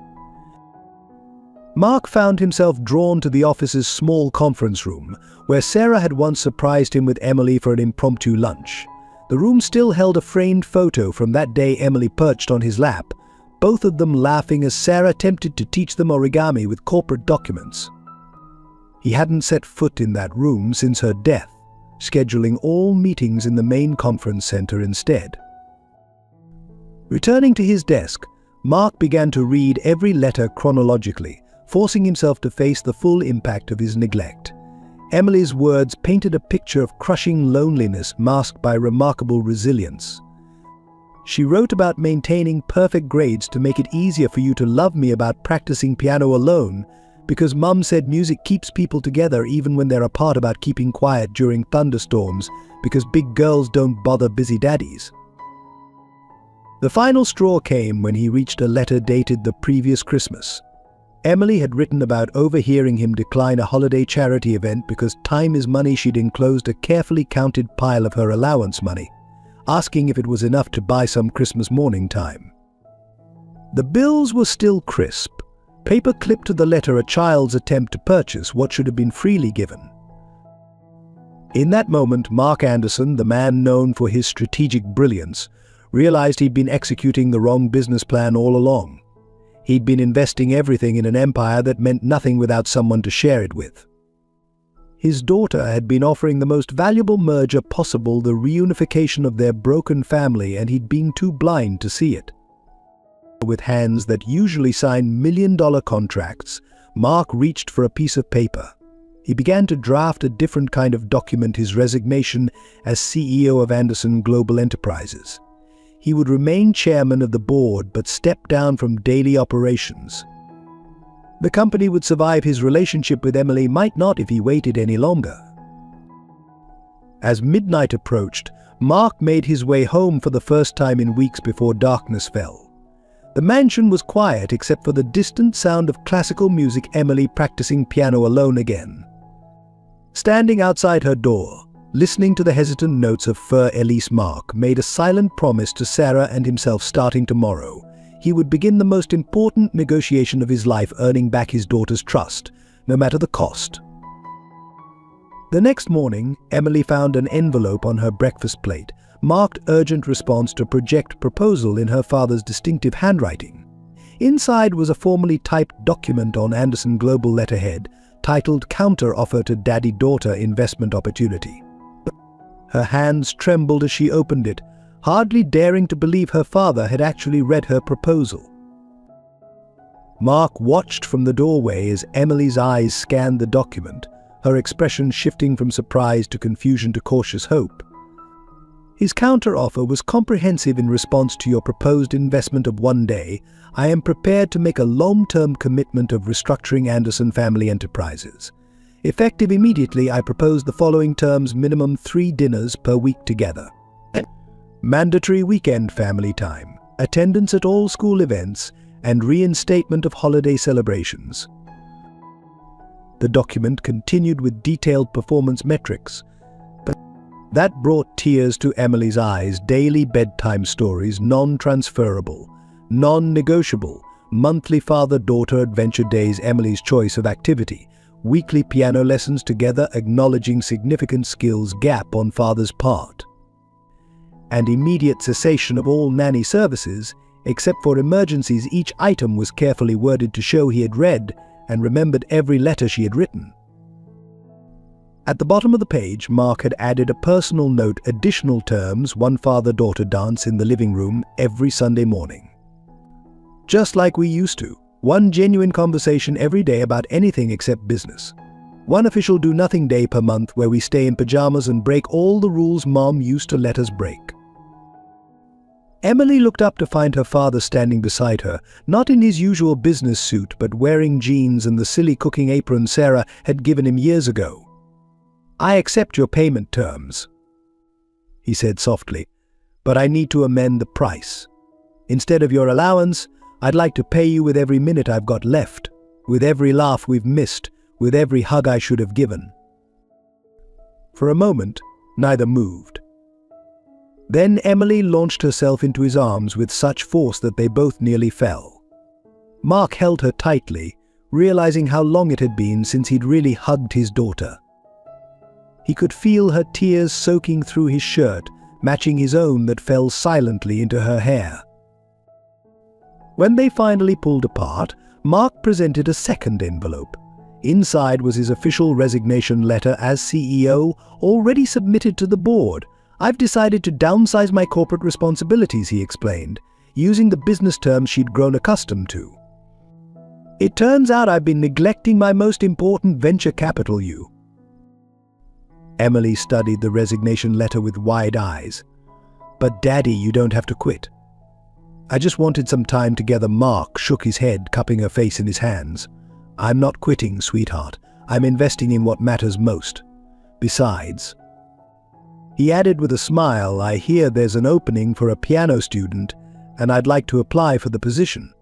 Mark found himself drawn to the office's small conference room, where Sarah had once surprised him with Emily for an impromptu lunch. The room still held a framed photo from that day Emily perched on his lap, both of them laughing as Sarah attempted to teach them origami with corporate documents. He hadn't set foot in that room since her death, scheduling all meetings in the main conference center instead. Returning to his desk, Mark began to read every letter chronologically, forcing himself to face the full impact of his neglect. Emily's words painted a picture of crushing loneliness masked by remarkable resilience. She wrote about maintaining perfect grades to make it easier for you to love me, about practicing piano alone, because Mum said music keeps people together even when they're apart, about keeping quiet during thunderstorms, because big girls don't bother busy daddies. The final straw came when he reached a letter dated the previous Christmas. Emily had written about overhearing him decline a holiday charity event because time is money. She'd enclosed a carefully counted pile of her allowance money, asking if it was enough to buy some Christmas morning time. The bills were still crisp, paper clipped to the letter, a child's attempt to purchase what should have been freely given. In that moment, Mark Anderson, the man known for his strategic brilliance, realized he'd been executing the wrong business plan all along. He'd been investing everything in an empire that meant nothing without someone to share it with. His daughter had been offering the most valuable merger possible, the reunification of their broken family, and he'd been too blind to see it. With hands that usually signed million-dollar contracts, Mark reached for a piece of paper. He began to draft a different kind of document: his resignation as CEO of Anderson Global Enterprises. He would remain chairman of the board but step down from daily operations. The company would survive. His relationship with Emily might not if he waited any longer. As midnight approached, Mark made his way home for the first time in weeks before darkness fell. The mansion was quiet except for the distant sound of classical music, Emily practicing piano alone again. Standing outside her door, listening to the hesitant notes of Fur Elise, Mark made a silent promise to Sarah and himself: starting tomorrow, he would begin the most important negotiation of his life, earning back his daughter's trust, no matter the cost. The next morning, Emily found an envelope on her breakfast plate, marked urgent response to project proposal, in her father's distinctive handwriting. Inside was a formally typed document on Anderson Global letterhead, titled "Counter Offer to Daddy-Daughter Investment Opportunity." Her hands trembled as she opened it, hardly daring to believe her father had actually read her proposal. Mark watched from the doorway as Emily's eyes scanned the document, her expression shifting from surprise to confusion to cautious hope. His counter-offer was comprehensive. In response to your proposed investment of 1 day, I am prepared to make a long-term commitment of restructuring Anderson Family Enterprises. Effective immediately, I propose the following terms: minimum 3 dinners per week together. Mandatory weekend family time, attendance at all school events, and reinstatement of holiday celebrations. The document continued with detailed performance metrics, but that brought tears to Emily's eyes. Daily bedtime stories, non-transferable, non-negotiable, monthly father-daughter adventure days, Emily's choice of activity, weekly piano lessons together, acknowledging significant skills gap on father's part, and immediate cessation of all nanny services, except for emergencies. Each item was carefully worded to show he had read and remembered every letter she had written. At the bottom of the page, Mark had added a personal note: additional terms, 1 father-daughter dance in the living room every Sunday morning. Just like we used to. 1 genuine conversation every day about anything except business. 1 official do-nothing day per month where we stay in pajamas and break all the rules Mom used to let us break. Emily looked up to find her father standing beside her, not in his usual business suit but wearing jeans and the silly cooking apron Sarah had given him years ago. I accept your payment terms, he said softly, but I need to amend the price. Instead of your allowance, I'd like to pay you with every minute I've got left, with every laugh we've missed, with every hug I should have given. For a moment, neither moved. Then Emily launched herself into his arms with such force that they both nearly fell. Mark held her tightly, realizing how long it had been since he'd really hugged his daughter. He could feel her tears soaking through his shirt, matching his own that fell silently into her hair. When they finally pulled apart, Mark presented a second envelope. Inside was his official resignation letter as CEO, already submitted to the board. I've decided to downsize my corporate responsibilities, he explained, using the business terms she'd grown accustomed to. It turns out I've been neglecting my most important venture capital, you. Emily studied the resignation letter with wide eyes. But Daddy, you don't have to quit. I just wanted some time together. Mark shook his head, cupping her face in his hands. I'm not quitting, sweetheart. I'm investing in what matters most. Besides, he added with a smile, I hear there's an opening for a piano student, and I'd like to apply for the position.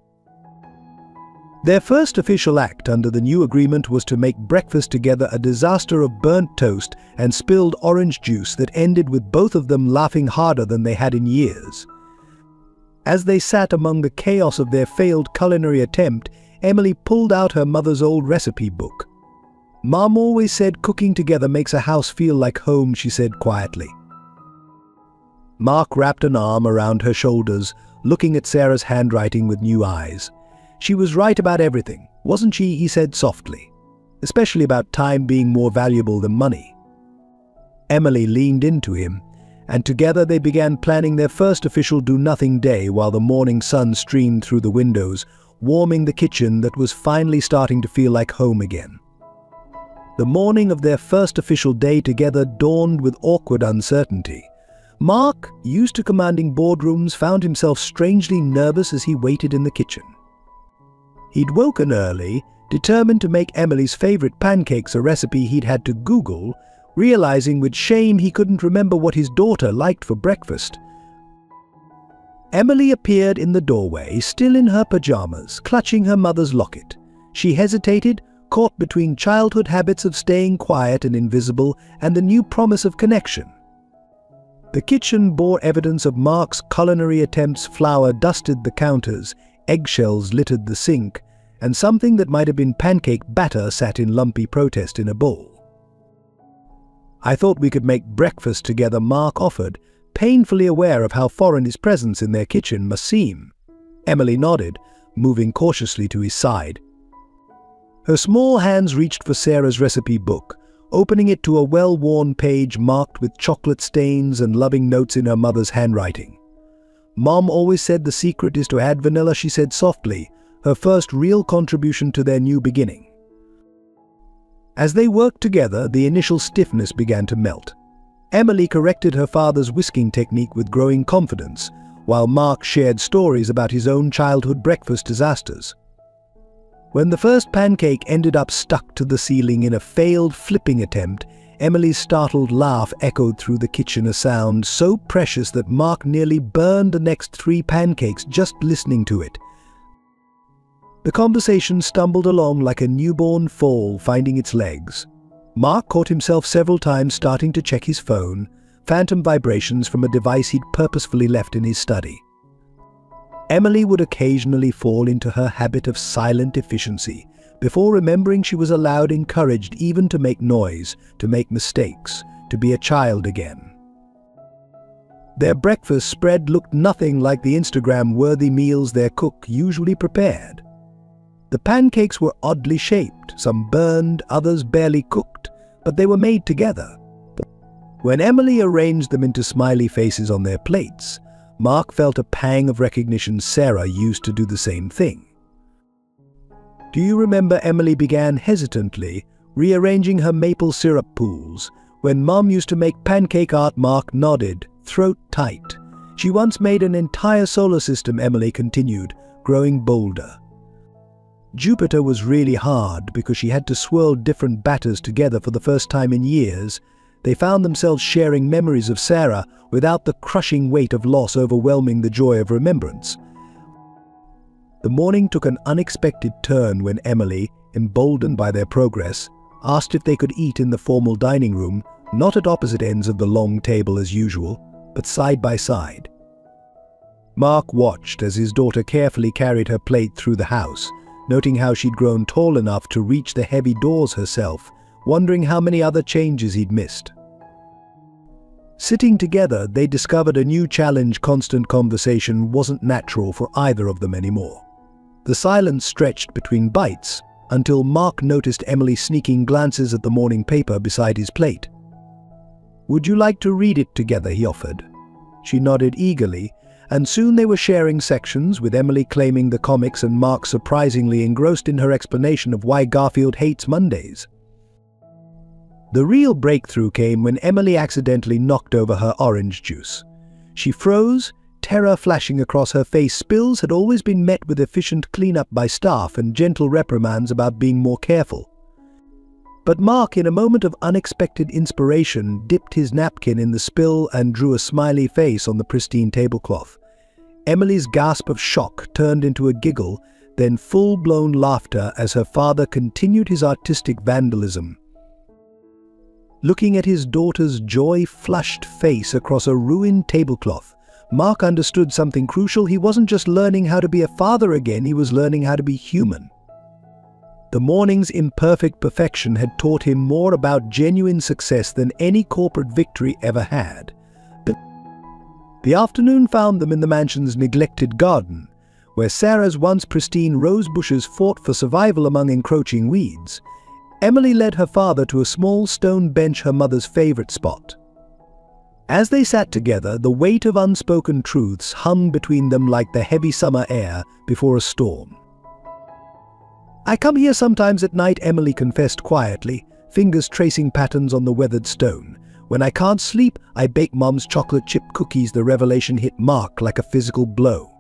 Their first official act under the new agreement was to make breakfast together a disaster of burnt toast and spilled orange juice that ended with both of them laughing harder than they had in years. As they sat among the chaos of their failed culinary attempt, Emily pulled out her mother's old recipe book. Mom always said cooking together makes a house feel like home, she said quietly. Mark wrapped an arm around her shoulders, looking at Sarah's handwriting with new eyes. She was right about everything, wasn't she? He said softly. Especially about time being more valuable than money. Emily leaned into him, and together they began planning their first official do-nothing day while the morning sun streamed through the windows, warming the kitchen that was finally starting to feel like home again. The morning of their first official day together dawned with awkward uncertainty. Mark, used to commanding boardrooms, found himself strangely nervous as he waited in the kitchen. He'd woken early, determined to make Emily's favorite pancakes, a recipe he'd had to Google, realizing with shame he couldn't remember what his daughter liked for breakfast. Emily appeared in the doorway, still in her pajamas, clutching her mother's locket. She hesitated, caught between childhood habits of staying quiet and invisible and the new promise of connection. The kitchen bore evidence of Mark's culinary attempts. Flour dusted the counters, eggshells littered the sink, and something that might have been pancake batter sat in lumpy protest in a bowl. I thought we could make breakfast together, Mark offered, painfully aware of how foreign his presence in their kitchen must seem. Emily nodded, moving cautiously to his side. Her small hands reached for Sarah's recipe book, opening it to a well-worn page marked with chocolate stains and loving notes in her mother's handwriting. Mom always said the secret is to add vanilla, she said softly, her first real contribution to their new beginning. As they worked together, the initial stiffness began to melt. Emily corrected her father's whisking technique with growing confidence, while Mark shared stories about his own childhood breakfast disasters. When the first pancake ended up stuck to the ceiling in a failed flipping attempt, Emily's startled laugh echoed through the kitchen, a sound so precious that Mark nearly burned the next 3 pancakes just listening to it. The conversation stumbled along like a newborn foal finding its legs. Mark caught himself several times starting to check his phone, phantom vibrations from a device he'd purposefully left in his study. Emily would occasionally fall into her habit of silent efficiency, before remembering she was allowed, encouraged even to make noise, to make mistakes, to be a child again. Their breakfast spread looked nothing like the Instagram-worthy meals their cook usually prepared. The pancakes were oddly shaped, some burned, others barely cooked, but they were made together. When Emily arranged them into smiley faces on their plates, Mark felt a pang of recognition. Sarah used to do the same thing. Do you remember, Emily began hesitantly, rearranging her maple syrup pools, when Mom used to make pancake art? Mark nodded, throat tight. She once made an entire solar system, Emily continued, growing bolder. Jupiter was really hard because she had to swirl different batters together for the first time in years. They found themselves sharing memories of Sarah without the crushing weight of loss overwhelming the joy of remembrance. The morning took an unexpected turn when Emily, emboldened by their progress, asked if they could eat in the formal dining room, not at opposite ends of the long table as usual, but side by side. Mark watched as his daughter carefully carried her plate through the house, noting how she'd grown tall enough to reach the heavy doors herself, wondering how many other changes he'd missed. Sitting together, they discovered a new challenge. Constant conversation wasn't natural for either of them anymore. The silence stretched between bites until Mark noticed Emily sneaking glances at the morning paper beside his plate. "Would you like to read it together?" he offered. She nodded eagerly, and soon they were sharing sections, with Emily claiming the comics and Mark surprisingly engrossed in her explanation of why Garfield hates Mondays. The real breakthrough came when Emily accidentally knocked over her orange juice. She froze, terror flashing across her face. Spills had always been met with efficient cleanup by staff and gentle reprimands about being more careful. But Mark, in a moment of unexpected inspiration, dipped his napkin in the spill and drew a smiley face on the pristine tablecloth. Emily's gasp of shock turned into a giggle, then full-blown laughter as her father continued his artistic vandalism. Looking at his daughter's joy-flushed face across a ruined tablecloth, Mark understood something crucial. He wasn't just learning how to be a father again, he was learning how to be human. The morning's imperfect perfection had taught him more about genuine success than any corporate victory ever had. But the afternoon found them in the mansion's neglected garden, where Sarah's once pristine rose bushes fought for survival among encroaching weeds. Emily led her father to a small stone bench, her mother's favorite spot. As they sat together, the weight of unspoken truths hung between them like the heavy summer air before a storm. "I come here sometimes at night," Emily confessed quietly, fingers tracing patterns on the weathered stone. "When I can't sleep, I bake Mom's chocolate chip cookies." The revelation hit Mark like a physical blow.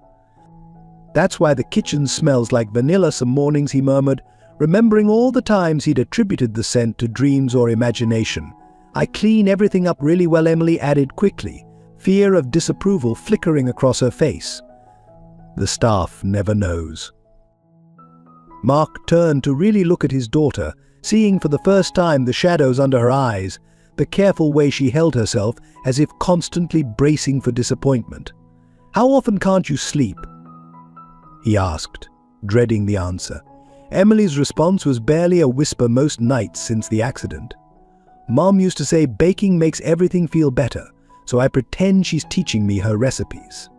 "That's why the kitchen smells like vanilla some mornings," he murmured, remembering all the times he'd attributed the scent to dreams or imagination. "I clean everything up really well," Emily added quickly, fear of disapproval flickering across her face. "The staff never knows." Mark turned to really look at his daughter, seeing for the first time the shadows under her eyes, the careful way she held herself, as if constantly bracing for disappointment. "How often can't you sleep?" he asked, dreading the answer. Emily's response was barely a whisper. "Most nights since the accident. Mom used to say baking makes everything feel better, so I pretend she's teaching me her recipes."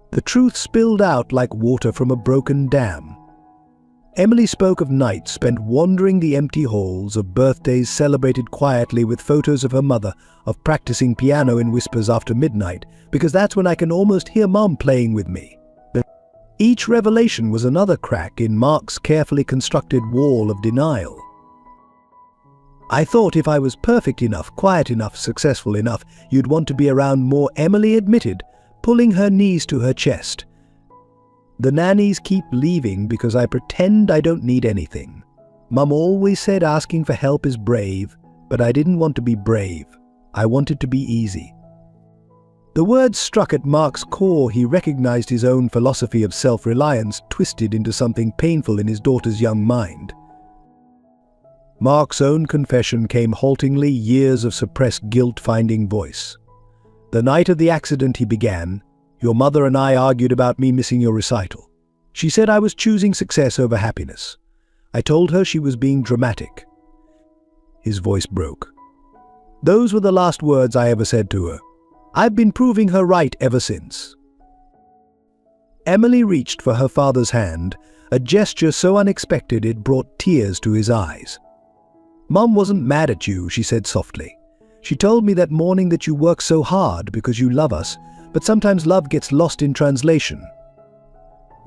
The truth spilled out like water from a broken dam. Emily spoke of nights spent wandering the empty halls, of birthdays celebrated quietly with photos of her mother, of practicing piano in whispers after midnight, because that's when I can almost hear Mom playing with me. Each revelation was another crack in Mark's carefully constructed wall of denial. "I thought if I was perfect enough, quiet enough, successful enough, you'd want to be around more," Emily admitted, pulling her knees to her chest. "The nannies keep leaving because I pretend I don't need anything. Mum always said asking for help is brave, but I didn't want to be brave. I wanted to be easy." The words struck at Mark's core. He recognized his own philosophy of self-reliance twisted into something painful in his daughter's young mind. Mark's own confession came haltingly, years of suppressed guilt finding voice. "The night of the accident," he began, "your mother and I argued about me missing your recital. She said I was choosing success over happiness. I told her she was being dramatic." His voice broke. "Those were the last words I ever said to her. I've been proving her right ever since." Emily reached for her father's hand, a gesture so unexpected it brought tears to his eyes. "Mum wasn't mad at you," she said softly. "She told me that morning that you work so hard because you love us, but sometimes love gets lost in translation."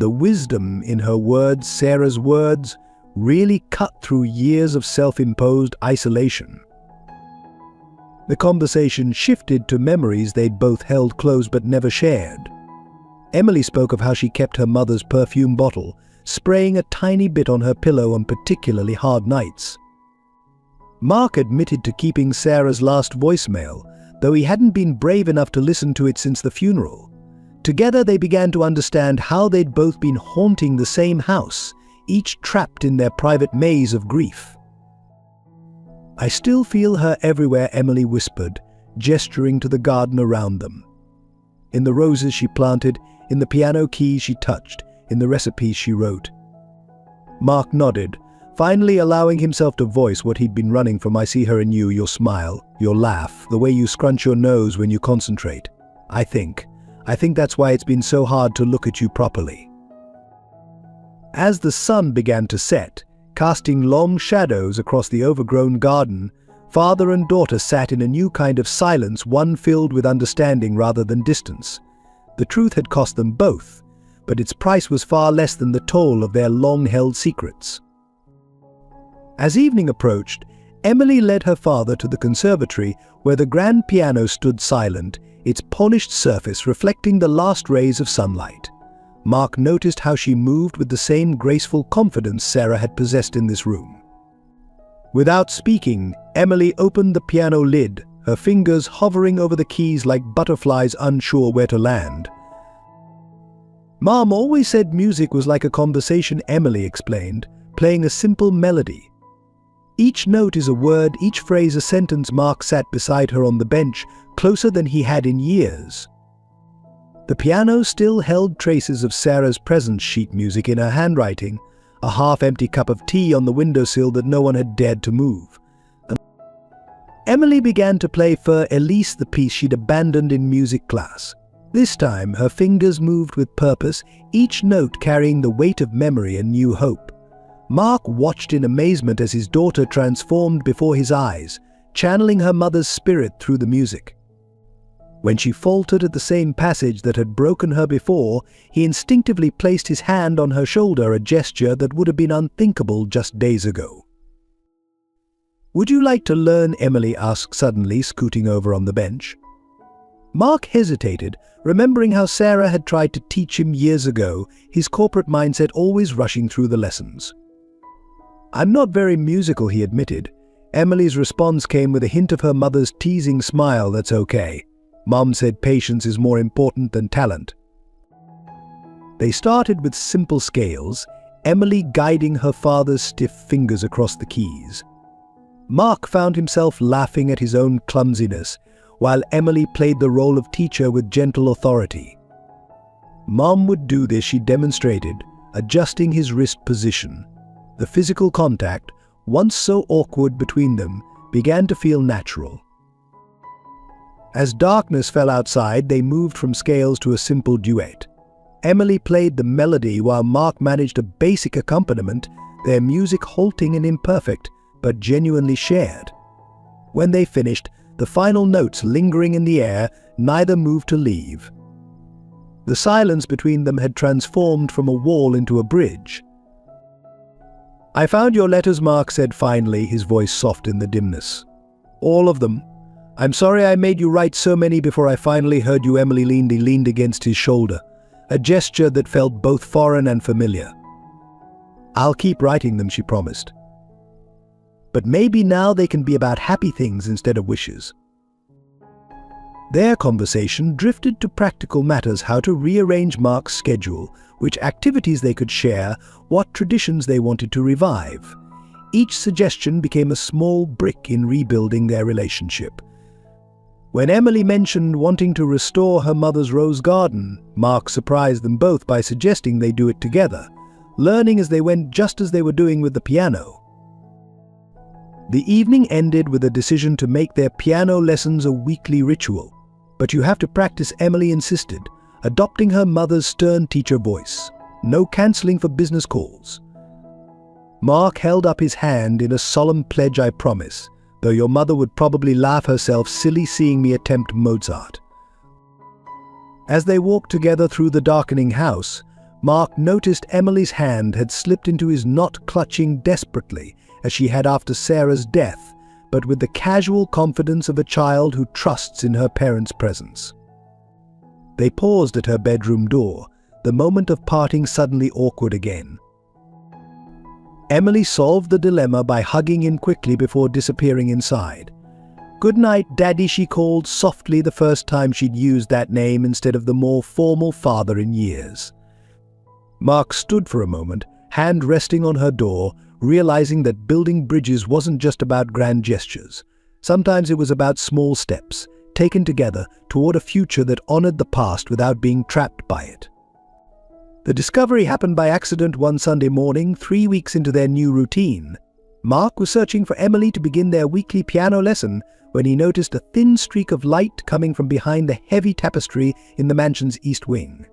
The wisdom in her words, Sarah's words, really cut through years of self-imposed isolation. The conversation shifted to memories they'd both held close but never shared. Emily spoke of how she kept her mother's perfume bottle, spraying a tiny bit on her pillow on particularly hard nights. Mark admitted to keeping Sarah's last voicemail, though he hadn't been brave enough to listen to it since the funeral. Together they began to understand how they'd both been haunting the same house, each trapped in their private maze of grief. "I still feel her everywhere," Emily whispered, gesturing to the garden around them. "In the roses she planted, in the piano keys she touched, in the recipes she wrote." Mark nodded, finally allowing himself to voice what he'd been running from. "I see her in you, your smile, your laugh, the way you scrunch your nose when you concentrate. I think that's why it's been so hard to look at you properly." As the sun began to set, casting long shadows across the overgrown garden, father and daughter sat in a new kind of silence, one filled with understanding rather than distance. The truth had cost them both, but its price was far less than the toll of their long-held secrets. As evening approached, Emily led her father to the conservatory where the grand piano stood silent, its polished surface reflecting the last rays of sunlight. Mark noticed how she moved with the same graceful confidence Sarah had possessed in this room. Without speaking, Emily opened the piano lid, her fingers hovering over the keys like butterflies unsure where to land. "Mom always said music was like a conversation," Emily explained, playing a simple melody. "Each note is a word, each phrase a sentence." Mark sat beside her on the bench, closer than he had in years. The piano still held traces of Sarah's presence, sheet music in her handwriting, a half-empty cup of tea on the windowsill that no one had dared to move. Emily began to play for Elise, the piece she'd abandoned in music class. This time, her fingers moved with purpose, each note carrying the weight of memory and new hope. Mark watched in amazement as his daughter transformed before his eyes, channeling her mother's spirit through the music. When she faltered at the same passage that had broken her before, he instinctively placed his hand on her shoulder, a gesture that would have been unthinkable just days ago. "Would you like to learn?" Emily asked suddenly, scooting over on the bench. Mark hesitated, remembering how Sarah had tried to teach him years ago, his corporate mindset always rushing through the lessons. "I'm not very musical," he admitted. Emily's response came with a hint of her mother's teasing smile. "That's okay. Mom said patience is more important than talent." They started with simple scales, Emily guiding her father's stiff fingers across the keys. Mark found himself laughing at his own clumsiness, while Emily played the role of teacher with gentle authority. Mom would do this, she demonstrated, adjusting his wrist position. The physical contact, once so awkward between them, began to feel natural. As darkness fell outside, they moved from scales to a simple duet. Emily played the melody while Mark managed a basic accompaniment, their music halting and imperfect, but genuinely shared. When they finished, the final notes lingering in the air, neither moved to leave. The silence between them had transformed from a wall into a bridge. "I found your letters," Mark said finally, his voice soft in the dimness. "All of them. I'm sorry I made you write so many before I finally heard you." Emily leaned against his shoulder, a gesture that felt both foreign and familiar. "I'll keep writing them," she promised. "But maybe now they can be about happy things instead of wishes." Their conversation drifted to practical matters: how to rearrange Mark's schedule, which activities they could share, what traditions they wanted to revive. Each suggestion became a small brick in rebuilding their relationship. When Emily mentioned wanting to restore her mother's rose garden, Mark surprised them both by suggesting they do it together, learning as they went, just as they were doing with the piano. The evening ended with a decision to make their piano lessons a weekly ritual. "But you have to practice," Emily insisted, adopting her mother's stern teacher voice. "No cancelling for business calls." Mark held up his hand in a solemn pledge. "I promise, though your mother would probably laugh herself silly seeing me attempt Mozart." As they walked together through the darkening house, Mark noticed Emily's hand had slipped into his, not clutching desperately as she had after Sarah's death, but with the casual confidence of a child who trusts in her parents' presence. They paused at her bedroom door, the moment of parting suddenly awkward again. Emily solved the dilemma by hugging him quickly before disappearing inside. "Good night, Daddy," she called softly, the first time she'd used that name instead of the more formal father in years. Mark stood for a moment, hand resting on her door, realizing that building bridges wasn't just about grand gestures. Sometimes it was about small steps, taken together toward a future that honored the past without being trapped by it. The discovery happened by accident one Sunday morning, 3 weeks into their new routine. Mark was searching for Emily to begin their weekly piano lesson when he noticed a thin streak of light coming from behind the heavy tapestry in the mansion's east wing.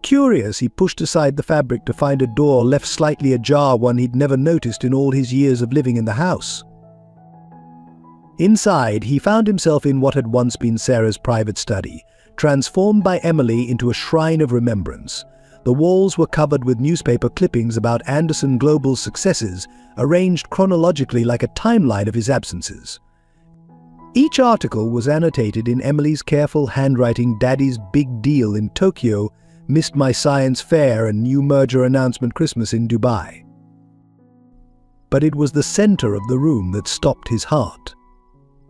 Curious, he pushed aside the fabric to find a door left slightly ajar, one he'd never noticed in all his years of living in the house. Inside, he found himself in what had once been Sarah's private study, transformed by Emily into a shrine of remembrance. The walls were covered with newspaper clippings about Anderson Global's successes, arranged chronologically like a timeline of his absences. Each article was annotated in Emily's careful handwriting: "Daddy's big deal in Tokyo, missed my science fair, and new merger announcement, Christmas in Dubai." But it was the center of the room that stopped his heart.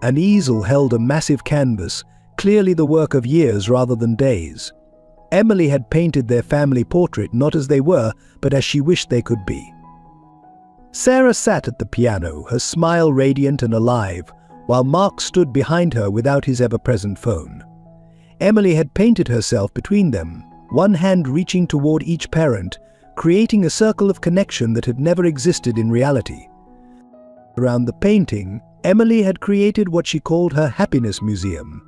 An easel held a massive canvas, clearly the work of years rather than days. Emily had painted their family portrait not as they were, but as she wished they could be. Sarah sat at the piano, her smile radiant and alive, while Mark stood behind her without his ever-present phone. Emily had painted herself between them, one hand reaching toward each parent, creating a circle of connection that had never existed in reality. Around the painting, Emily had created what she called her happiness museum.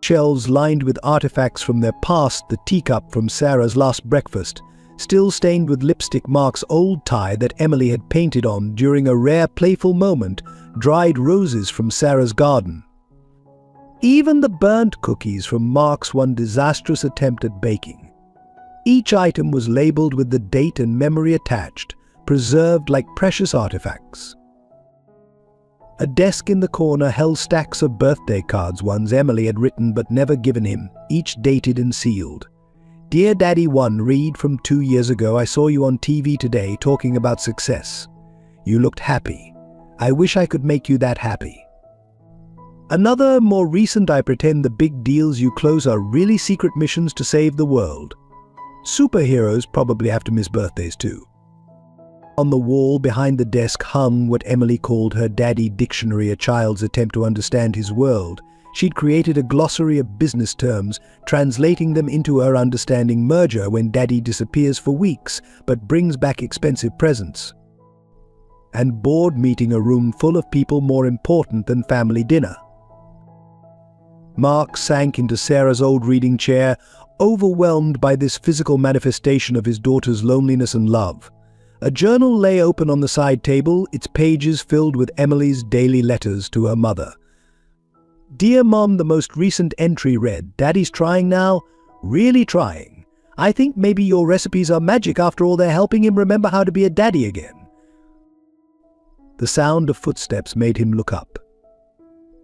Shelves lined with artifacts from their past, the teacup from Sarah's last breakfast, still stained with lipstick, Mark's old tie that Emily had painted on during a rare playful moment, dried roses from Sarah's garden. Even the burnt cookies from Mark's one disastrous attempt at baking. Each item was labeled with the date and memory attached, preserved like precious artifacts. A desk in the corner held stacks of birthday cards, ones Emily had written but never given him, each dated and sealed. "Dear Daddy, one read from 2 years ago. I saw you on TV today talking about success. You looked happy. I wish I could make you that happy." Another, more recent, "I pretend the big deals you close are really secret missions to save the world. Superheroes probably have to miss birthdays too." On the wall behind the desk hung what Emily called her Daddy Dictionary, a child's attempt to understand his world. She'd created a glossary of business terms, translating them into her understanding: merger, when Daddy disappears for weeks but brings back expensive presents; and board meeting, a room full of people more important than family dinner. Mark sank into Sarah's old reading chair, overwhelmed by this physical manifestation of his daughter's loneliness and love. A journal lay open on the side table, its pages filled with Emily's daily letters to her mother. "Dear Mom," the most recent entry read, "Daddy's trying now. Really trying. I think maybe your recipes are magic after all. They're helping him remember how to be a daddy again." The sound of footsteps made him look up.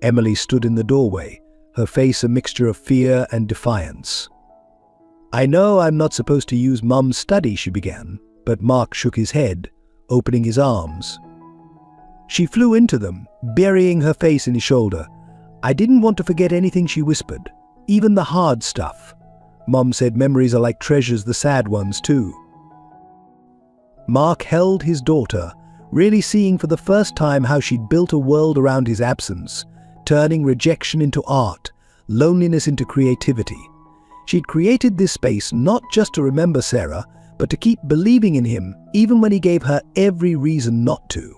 Emily stood in the doorway, her face a mixture of fear and defiance. "I know I'm not supposed to use Mum's study," she began, but Mark shook his head, opening his arms. She flew into them, burying her face in his shoulder. "I didn't want to forget anything," she whispered, "even the hard stuff. Mum said memories are like treasures, the sad ones too." Mark held his daughter, really seeing for the first time how she'd built a world around his absence, turning rejection into art, loneliness into creativity. She'd created this space not just to remember Sarah, but to keep believing in him, even when he gave her every reason not to.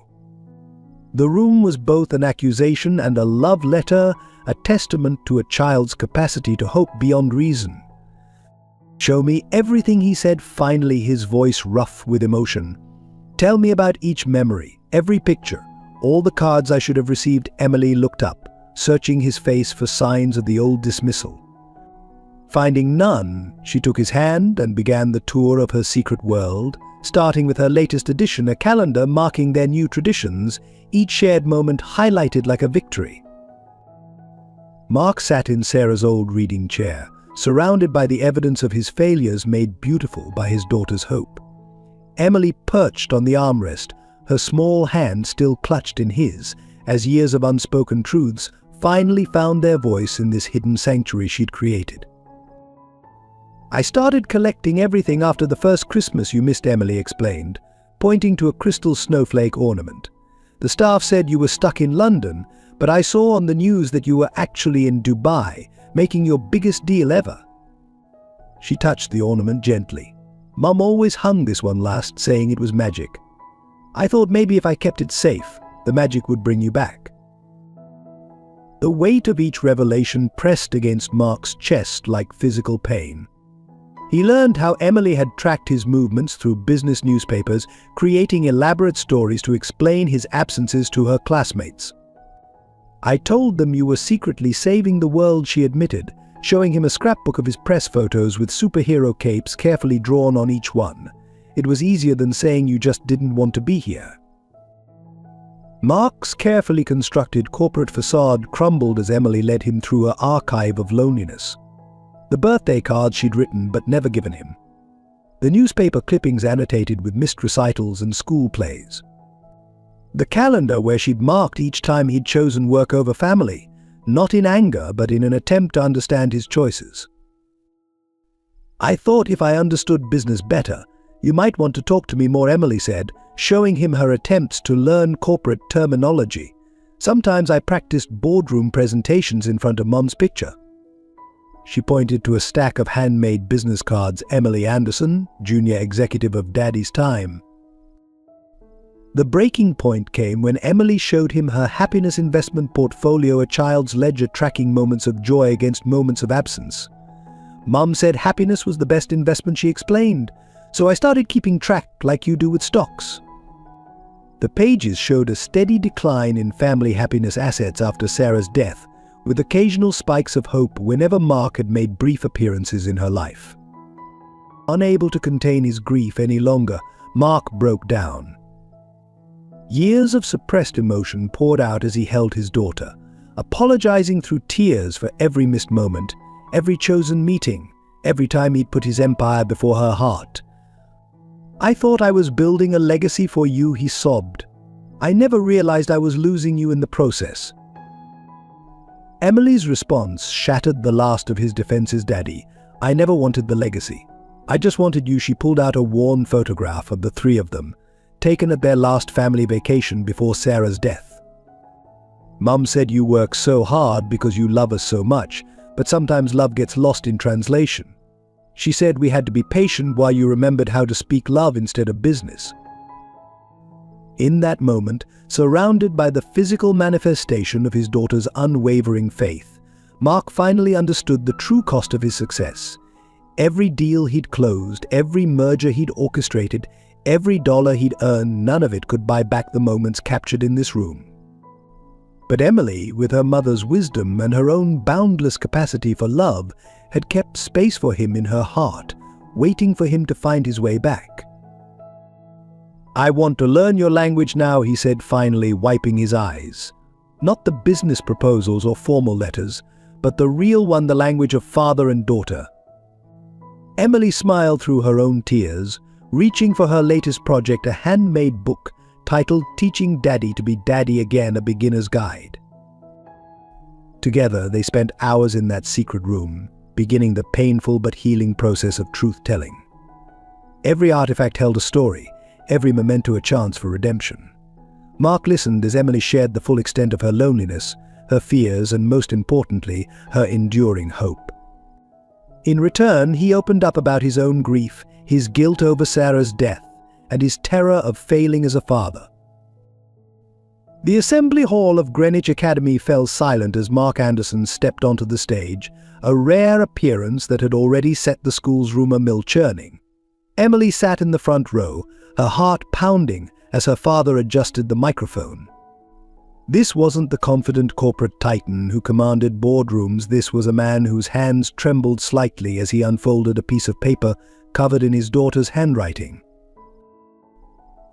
The room was both an accusation and a love letter, a testament to a child's capacity to hope beyond reason. "Show me everything," he said, finally, his voice rough with emotion. "Tell me about each memory, every picture, all the cards I should have received." Emily looked up, searching his face for signs of the old dismissal. Finding none, she took his hand and began the tour of her secret world, starting with her latest addition, a calendar marking their new traditions, each shared moment highlighted like a victory. Mark sat in Sarah's old reading chair, surrounded by the evidence of his failures made beautiful by his daughter's hope. Emily perched on the armrest, her small hand still clutched in his, as years of unspoken truths finally found their voice in this hidden sanctuary she'd created. "I started collecting everything after the first Christmas you missed," Emily explained, pointing to a crystal snowflake ornament. "The staff said you were stuck in London, but I saw on the news that you were actually in Dubai, making your biggest deal ever." She touched the ornament gently. "Mum always hung this one last, saying it was magic. I thought maybe if I kept it safe, the magic would bring you back." The weight of each revelation pressed against Mark's chest like physical pain. He learned how Emily had tracked his movements through business newspapers, creating elaborate stories to explain his absences to her classmates. "I told them you were secretly saving the world," she admitted, showing him a scrapbook of his press photos with superhero capes carefully drawn on each one. "It was easier than saying you just didn't want to be here." Mark's carefully constructed corporate facade crumbled as Emily led him through her archive of loneliness. The birthday cards she'd written but never given him. The newspaper clippings annotated with missed recitals and school plays. The calendar where she'd marked each time he'd chosen work over family, not in anger but in an attempt to understand his choices. "I thought if I understood business better, you might want to talk to me more," Emily said, showing him her attempts to learn corporate terminology. "Sometimes I practiced boardroom presentations in front of Mum's picture." She pointed to a stack of handmade business cards. "Emily Anderson, junior executive of Daddy's Time." The breaking point came when Emily showed him her happiness investment portfolio, a child's ledger tracking moments of joy against moments of absence. "Mum said happiness was the best investment," she explained, "so I started keeping track like you do with stocks." The pages showed a steady decline in family happiness assets after Sarah's death, with occasional spikes of hope whenever Mark had made brief appearances in her life. Unable to contain his grief any longer, Mark broke down. Years of suppressed emotion poured out as he held his daughter, apologizing through tears for every missed moment, every chosen meeting, every time he'd put his empire before her heart. "I thought I was building a legacy for you," he sobbed. "I never realized I was losing you in the process." Emily's response shattered the last of his defenses. "Daddy, I never wanted the legacy. I just wanted you." She pulled out a worn photograph of the three of them, taken at their last family vacation before Sarah's death. "Mum said you work so hard because you love us so much, but sometimes love gets lost in translation. She said we had to be patient while you remembered how to speak love instead of business." In that moment, surrounded by the physical manifestation of his daughter's unwavering faith, Mark finally understood the true cost of his success. Every deal he'd closed, every merger he'd orchestrated, every dollar he'd earned, none of it could buy back the moments captured in this room. But Emily, with her mother's wisdom and her own boundless capacity for love, had kept space for him in her heart, waiting for him to find his way back. "I want to learn your language now," he said, finally, wiping his eyes. Not the business proposals or formal letters, but the real one, the language of father and daughter. Emily smiled through her own tears, reaching for her latest project, a handmade book titled Teaching Daddy to Be Daddy Again, a Beginner's Guide. Together, they spent hours in that secret room, beginning the painful but healing process of truth-telling. Every artifact held a story, every memento a chance for redemption. Mark listened as Emily shared the full extent of her loneliness, her fears, and most importantly, her enduring hope. In return, he opened up about his own grief, his guilt over Sarah's death, and his terror of failing as a father. The assembly hall of Greenwich Academy fell silent as Mark Anderson stepped onto the stage, a rare appearance that had already set the school's rumor mill churning. Emily sat in the front row, her heart pounding as her father adjusted the microphone. This wasn't the confident corporate titan who commanded boardrooms. This was a man whose hands trembled slightly as he unfolded a piece of paper covered in his daughter's handwriting.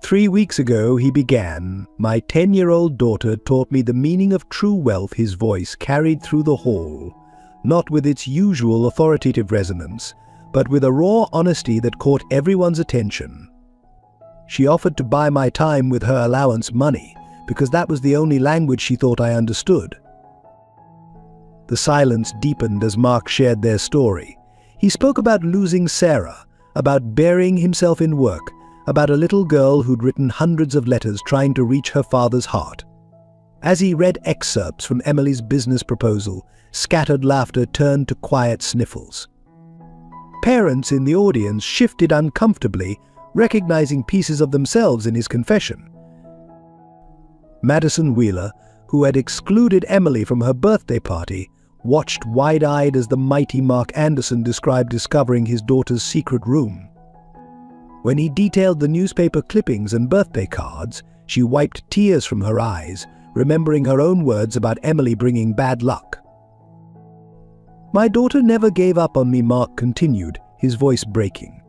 "3 weeks ago," he began, "my 10-year-old daughter taught me the meaning of true wealth." His voice carried through the hall, not with its usual authoritative resonance, but with a raw honesty that caught everyone's attention. "She offered to buy my time with her allowance money, because that was the only language she thought I understood." The silence deepened as Mark shared their story. He spoke about losing Sarah, about burying himself in work, about a little girl who'd written hundreds of letters trying to reach her father's heart. As he read excerpts from Emily's business proposal, scattered laughter turned to quiet sniffles. Parents in the audience shifted uncomfortably, recognizing pieces of themselves in his confession. Madison Wheeler, who had excluded Emily from her birthday party, watched wide-eyed as the mighty Mark Anderson described discovering his daughter's secret room. When he detailed the newspaper clippings and birthday cards, she wiped tears from her eyes, remembering her own words about Emily bringing bad luck. "My daughter never gave up on me," Mark continued, his voice breaking.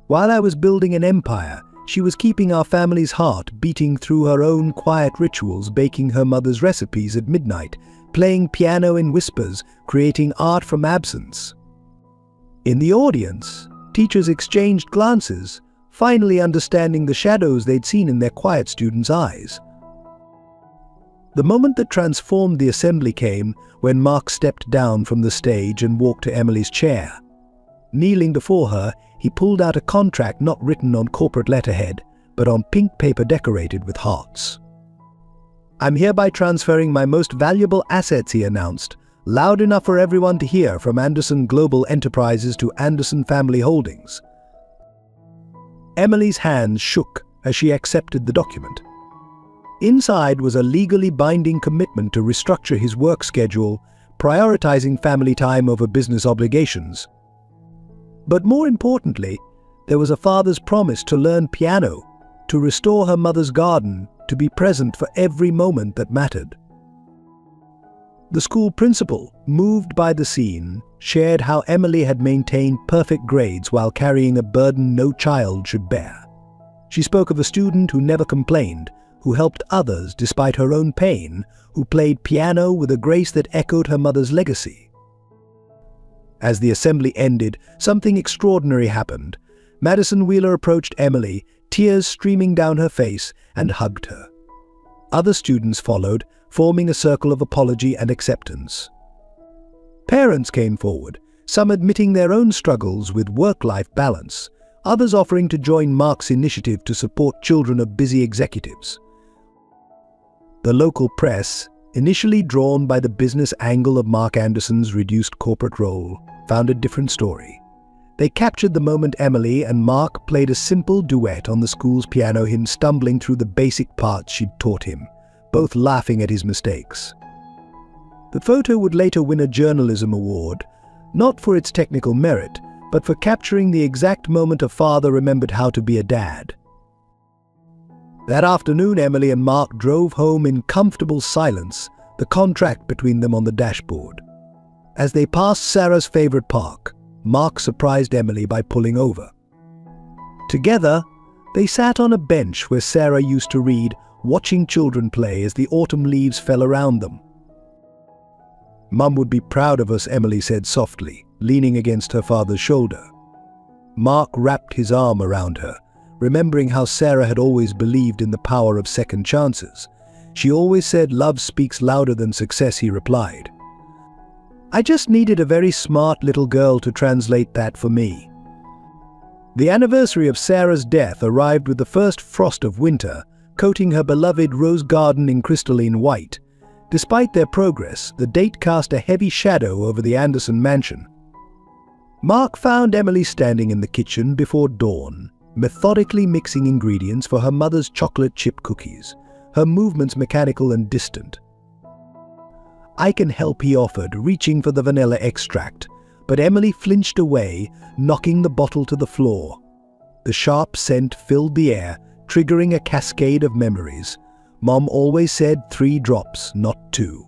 "While I was building an empire, she was keeping our family's heart beating through her own quiet rituals, baking her mother's recipes at midnight, playing piano in whispers, creating art from absence." In the audience, teachers exchanged glances, finally understanding the shadows they'd seen in their quiet students' eyes. The moment that transformed the assembly came when Mark stepped down from the stage and walked to Emily's chair. Kneeling before her, he pulled out a contract not written on corporate letterhead, but on pink paper decorated with hearts. "I'm hereby transferring my most valuable assets," he announced, loud enough for everyone to hear, "from Anderson Global Enterprises to Anderson Family Holdings." Emily's hands shook as she accepted the document. Inside was a legally binding commitment to restructure his work schedule, prioritizing family time over business obligations. But more importantly, there was a father's promise to learn piano, to restore her mother's garden, to be present for every moment that mattered. The school principal, moved by the scene, shared how Emily had maintained perfect grades while carrying a burden no child should bear. She spoke of a student who never complained, who helped others despite her own pain, who played piano with a grace that echoed her mother's legacy. As the assembly ended, something extraordinary happened. Madison Wheeler approached Emily, tears streaming down her face, and hugged her. Other students followed, forming a circle of apology and acceptance. Parents came forward, some admitting their own struggles with work-life balance, others offering to join Mark's initiative to support children of busy executives. The local press, initially drawn by the business angle of Mark Anderson's reduced corporate role, found a different story. They captured the moment Emily and Mark played a simple duet on the school's piano, him stumbling through the basic parts she'd taught him, both laughing at his mistakes. The photo would later win a journalism award, not for its technical merit, but for capturing the exact moment a father remembered how to be a dad. That afternoon, Emily and Mark drove home in comfortable silence, the contract between them on the dashboard. As they passed Sarah's favorite park, Mark surprised Emily by pulling over. Together, they sat on a bench where Sarah used to read, watching children play as the autumn leaves fell around them. "Mum would be proud of us," Emily said softly, leaning against her father's shoulder. Mark wrapped his arm around her, remembering how Sarah had always believed in the power of second chances. "She always said love speaks louder than success," he replied. "I just needed a very smart little girl to translate that for me." The anniversary of Sarah's death arrived with the first frost of winter, coating her beloved rose garden in crystalline white. Despite their progress, the date cast a heavy shadow over the Anderson mansion. Mark found Emily standing in the kitchen before dawn, methodically mixing ingredients for her mother's chocolate chip cookies, her movements mechanical and distant. "I can help," he offered, reaching for the vanilla extract, but Emily flinched away, knocking the bottle to the floor. The sharp scent filled the air, triggering a cascade of memories. Mom always said 3 drops, not 2.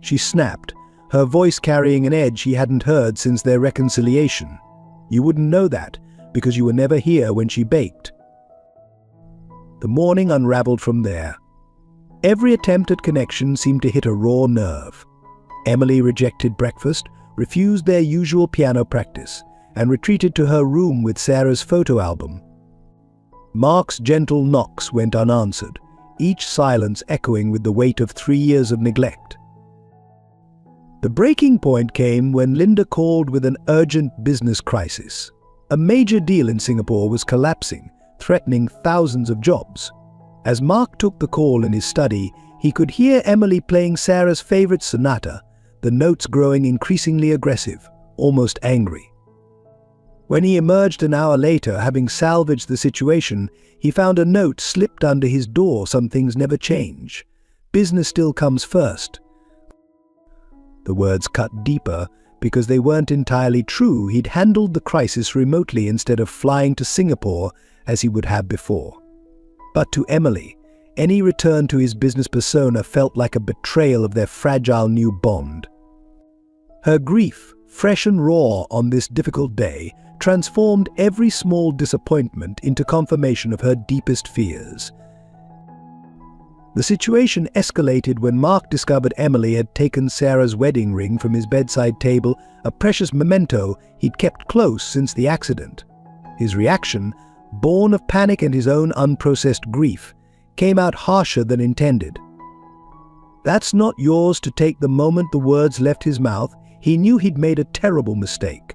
She snapped, her voice carrying an edge he hadn't heard since their reconciliation. "You wouldn't know that, because you were never here when she baked." The morning unraveled from there. Every attempt at connection seemed to hit a raw nerve. Emily rejected breakfast, refused their usual piano practice, and retreated to her room with Sarah's photo album. Mark's gentle knocks went unanswered, each silence echoing with the weight of 3 years of neglect. The breaking point came when Linda called with an urgent business crisis. A major deal in Singapore was collapsing, threatening thousands of jobs. As Mark took the call in his study, he could hear Emily playing Sarah's favorite sonata, the notes growing increasingly aggressive, almost angry. When he emerged an hour later, having salvaged the situation, he found a note slipped under his door. "Some things never change. Business still comes first." The words cut deeper because they weren't entirely true. He'd handled the crisis remotely instead of flying to Singapore as he would have before. But to Emily, any return to his business persona felt like a betrayal of their fragile new bond. Her grief, fresh and raw on this difficult day, transformed every small disappointment into confirmation of her deepest fears. The situation escalated when Mark discovered Emily had taken Sarah's wedding ring from his bedside table, a precious memento he'd kept close since the accident. His reaction, born of panic and his own unprocessed grief, came out harsher than intended. "That's not yours to take." The moment the words left his mouth, he knew he'd made a terrible mistake.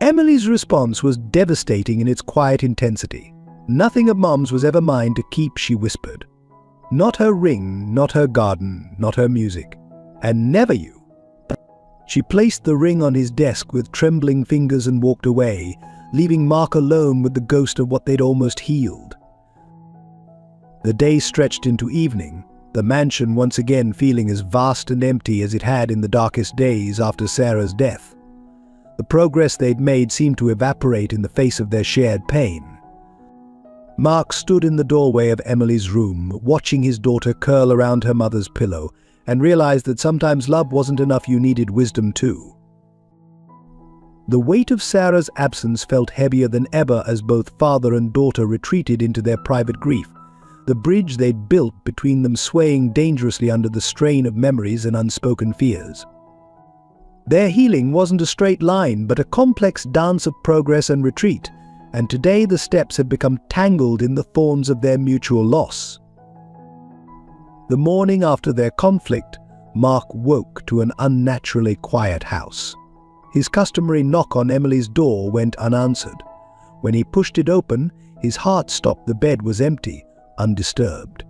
Emily's response was devastating in its quiet intensity. "Nothing of Mom's was ever mine to keep," she whispered. "Not her ring, not her garden, not her music. And never you." She placed the ring on his desk with trembling fingers and walked away, leaving Mark alone with the ghost of what they'd almost healed. The day stretched into evening, the mansion once again feeling as vast and empty as it had in the darkest days after Sarah's death. The progress they'd made seemed to evaporate in the face of their shared pain. Mark stood in the doorway of Emily's room, watching his daughter curl around her mother's pillow, and realized that sometimes love wasn't enough, you needed wisdom too. The weight of Sarah's absence felt heavier than ever as both father and daughter retreated into their private grief, the bridge they'd built between them swaying dangerously under the strain of memories and unspoken fears. Their healing wasn't a straight line, but a complex dance of progress and retreat, and today the steps had become tangled in the thorns of their mutual loss. The morning after their conflict, Mark woke to an unnaturally quiet house. His customary knock on Emily's door went unanswered. When he pushed it open, his heart stopped. The bed was empty, undisturbed.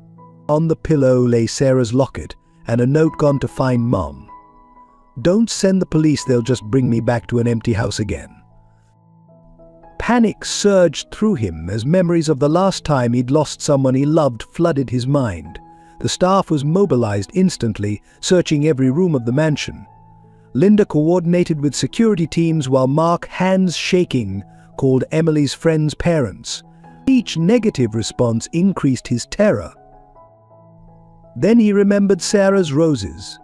On the pillow lay Sarah's locket and a note gone to find Mom. "Don't send the police, they'll just bring me back to an empty house again." Panic surged through him as memories of the last time he'd lost someone he loved flooded his mind. The staff was mobilized instantly, searching every room of the mansion. Linda coordinated with security teams while Mark, hands shaking, called Emily's friends' parents. Each negative response increased his terror. Then he remembered Sarah's roses.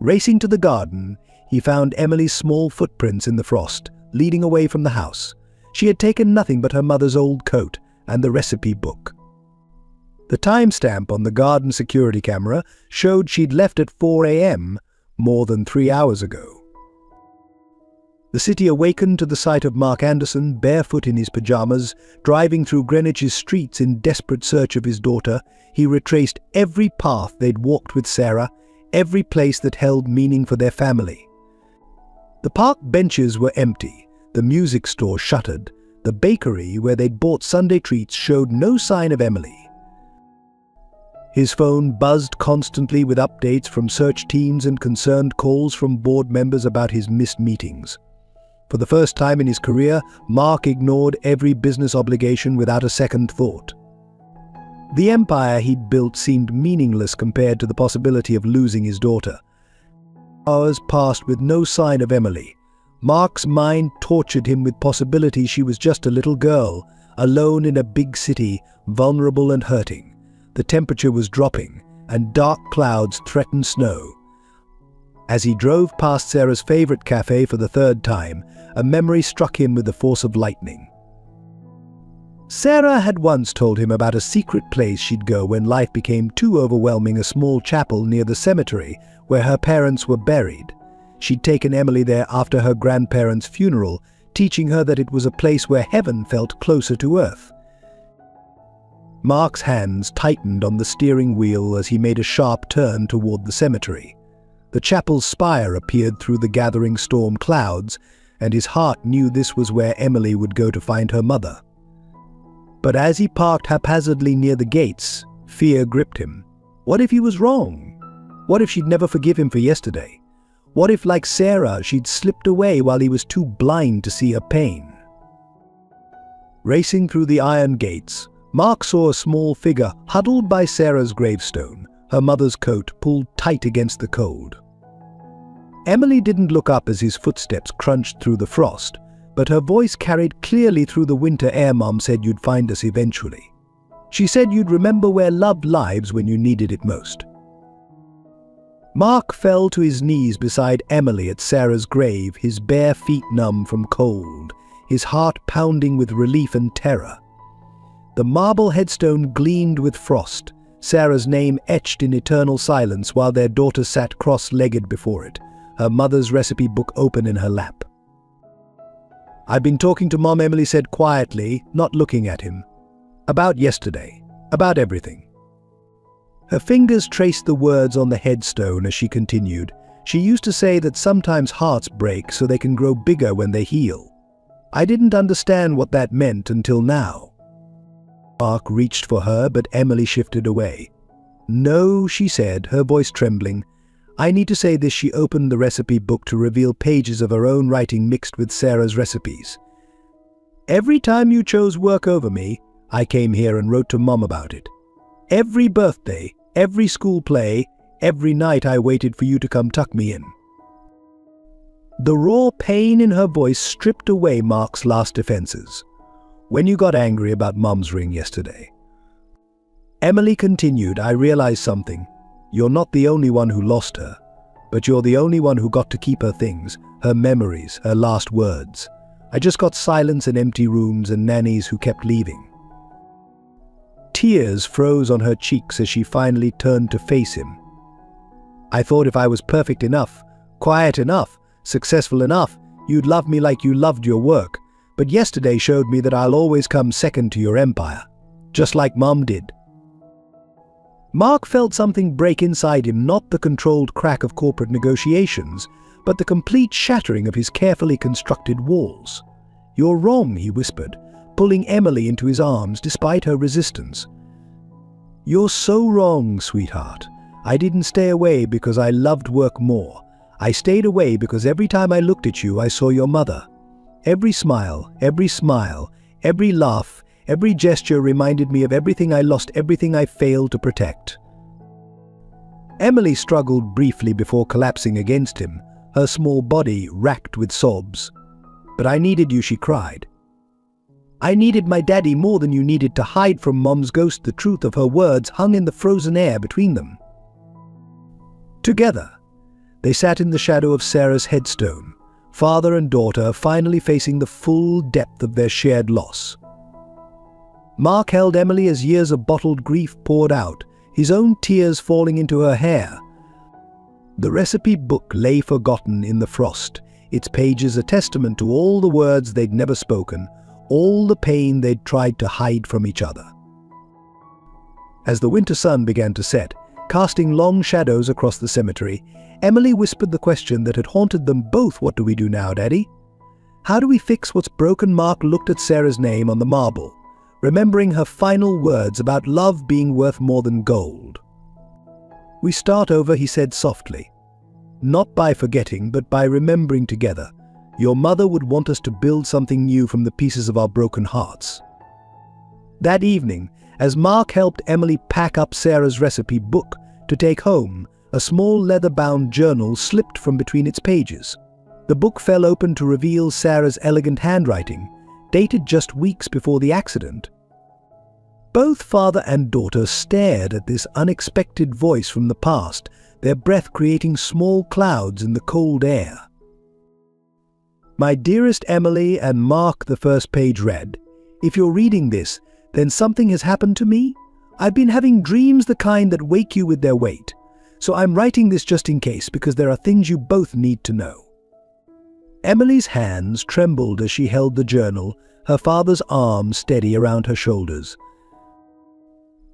Racing to the garden, he found Emily's small footprints in the frost, leading away from the house. She had taken nothing but her mother's old coat and the recipe book. The timestamp on the garden security camera showed she'd left at 4 a.m., more than 3 hours ago. The city awakened to the sight of Mark Anderson, barefoot in his pajamas, driving through Greenwich's streets in desperate search of his daughter. He retraced every path they'd walked with Sarah, every place that held meaning for their family. The park benches were empty, the music store shuttered, the bakery where they'd bought Sunday treats showed no sign of Emily. His phone buzzed constantly with updates from search teams and concerned calls from board members about his missed meetings. For the first time in his career, Mark ignored every business obligation without a second thought. The empire he'd built seemed meaningless compared to the possibility of losing his daughter. Hours passed with no sign of Emily. Mark's mind tortured him with possibilities she was just a little girl, alone in a big city, vulnerable and hurting. The temperature was dropping, and dark clouds threatened snow. As he drove past Sarah's favorite cafe for the third time, a memory struck him with the force of lightning. Sarah had once told him about a secret place she'd go when life became too overwhelming, a small chapel near the cemetery where her parents were buried. She'd taken Emily there after her grandparents' funeral, teaching her that it was a place where heaven felt closer to earth. Mark's hands tightened on the steering wheel as he made a sharp turn toward the cemetery. The chapel's spire appeared through the gathering storm clouds, and his heart knew this was where Emily would go to find her mother. But as he parked haphazardly near the gates, fear gripped him. What if he was wrong? What if she'd never forgive him for yesterday? What if, like Sarah, she'd slipped away while he was too blind to see her pain? Racing through the iron gates, Mark saw a small figure huddled by Sarah's gravestone, her mother's coat pulled tight against the cold. Emily didn't look up as his footsteps crunched through the frost, but her voice carried clearly through the winter air. Mom said you'd find us eventually. She said you'd remember where love lives when you needed it most. Mark fell to his knees beside Emily at Sarah's grave, his bare feet numb from cold, his heart pounding with relief and terror. The marble headstone gleamed with frost, Sarah's name etched in eternal silence while their daughter sat cross-legged before it, her mother's recipe book open in her lap. "I've been talking to Mom," Emily said quietly, not looking at him. "About yesterday. About everything." Her fingers traced the words on the headstone as she continued. She used to say that sometimes hearts break so they can grow bigger when they heal. I didn't understand what that meant until now. Mark reached for her, but Emily shifted away. "No," she said, her voice trembling. "I need to say this." She opened the recipe book to reveal pages of her own writing mixed with Sarah's recipes. "Every time you chose work over me, I came here and wrote to Mom about it. Every birthday, every school play, every night I waited for you to come tuck me in." The raw pain in her voice stripped away Mark's last defenses. "When you got angry about Mom's ring yesterday," Emily continued, "I realized something. You're not the only one who lost her, but you're the only one who got to keep her things, her memories, her last words. I just got silence and empty rooms and nannies who kept leaving." Tears froze on her cheeks as she finally turned to face him. "I thought if I was perfect enough, quiet enough, successful enough, you'd love me like you loved your work, but yesterday showed me that I'll always come second to your empire, just like Mom did." Mark felt something break inside him, not the controlled crack of corporate negotiations, but the complete shattering of his carefully constructed walls. "You're wrong," he whispered, pulling Emily into his arms despite her resistance. "You're so wrong, sweetheart. I didn't stay away because I loved work more. I stayed away because every time I looked at you, I saw your mother. Every smile, every laugh, every gesture reminded me of everything I lost, everything I failed to protect." Emily struggled briefly before collapsing against him, her small body racked with sobs. "But I needed you," she cried. "I needed my daddy more than you needed to hide from Mom's ghost." The truth of her words hung in the frozen air between them. Together, They sat in the shadow of Sarah's headstone, father and daughter finally facing the full depth of their shared loss. Mark held Emily as years of bottled grief poured out, his own tears falling into her hair. The recipe book lay forgotten in the frost, its pages a testament to all the words they'd never spoken, all the pain they'd tried to hide from each other. As the winter sun began to set, casting long shadows across the cemetery, Emily whispered the question that had haunted them both. "What do we do now, Daddy? How do we fix what's broken?" Mark looked at Sarah's name on the marble, remembering her final words about love being worth more than gold. "We start over," he said softly. "Not by forgetting, but by remembering together. Your mother would want us to build something new from the pieces of our broken hearts." That evening, as Mark helped Emily pack up Sarah's recipe book to take home, a small leather-bound journal slipped from between its pages. The book fell open to reveal Sarah's elegant handwriting, dated just weeks before the accident. Both father and daughter stared at this unexpected voice from the past, their breath creating small clouds in the cold air. "My dearest Emily and Mark," the first page read, "if you're reading this, then something has happened to me. I've been having dreams, the kind that wake you with their weight. So I'm writing this just in case, because there are things you both need to know." Emily's hands trembled as she held the journal, her father's arm steady around her shoulders.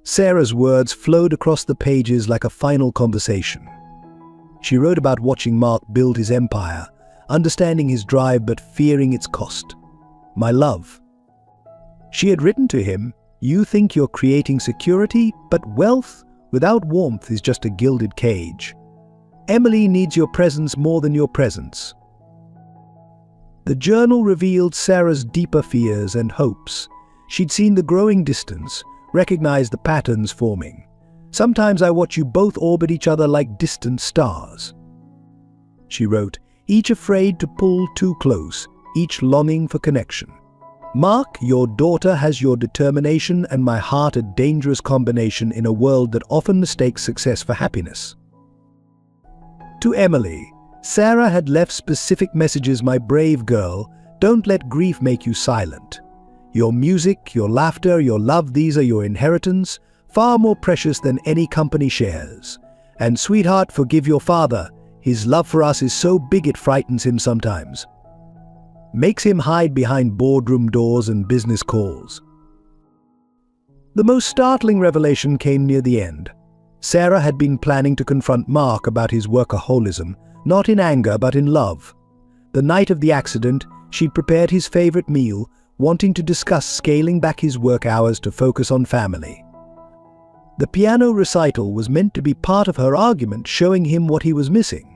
Sarah's words flowed across the pages like a final conversation. She wrote about watching Mark build his empire, understanding his drive but fearing its cost. "My love." She had written to him, "You think you're creating security, but wealth without warmth is just a gilded cage. Emily needs your presence more than your presence." The journal revealed Sarah's deeper fears and hopes. She'd seen the growing distance, recognized the patterns forming. "Sometimes I watch you both orbit each other like distant stars." She wrote, "Each afraid to pull too close, each longing for connection. Mark, your daughter has your determination and my heart, a dangerous combination in a world that often mistakes success for happiness." To Emily, Sarah had left specific messages. "My brave girl, don't let grief make you silent. Your music, your laughter, your love, these are your inheritance, far more precious than any company shares. And sweetheart, forgive your father. His love for us is so big it frightens him sometimes. Makes him hide behind boardroom doors and business calls." The most startling revelation came near the end. Sarah had been planning to confront Mark about his workaholism, not in anger but in love. The night of the accident, she'd prepared his favorite meal, wanting to discuss scaling back his work hours to focus on family. The piano recital was meant to be part of her argument, showing him what he was missing.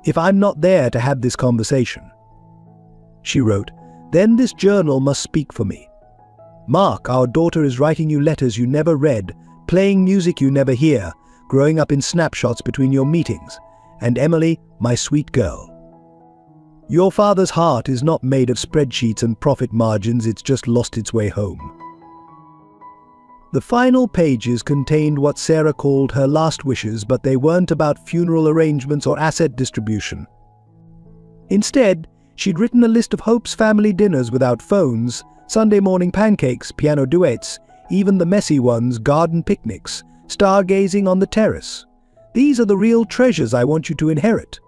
"If I'm not there to have this conversation," she wrote, "then this journal must speak for me. Mark, our daughter is writing you letters you never read, playing music you never hear, growing up in snapshots between your meetings. And Emily, my sweet girl, your father's heart is not made of spreadsheets and profit margins, it's just lost its way home." The final pages contained what Sarah called her last wishes, but they weren't about funeral arrangements or asset distribution. Instead, she'd written a list of hopes: family dinners without phones, Sunday morning pancakes, piano duets, even the messy ones, garden picnics, stargazing on the terrace. "These are the real treasures I want you to inherit."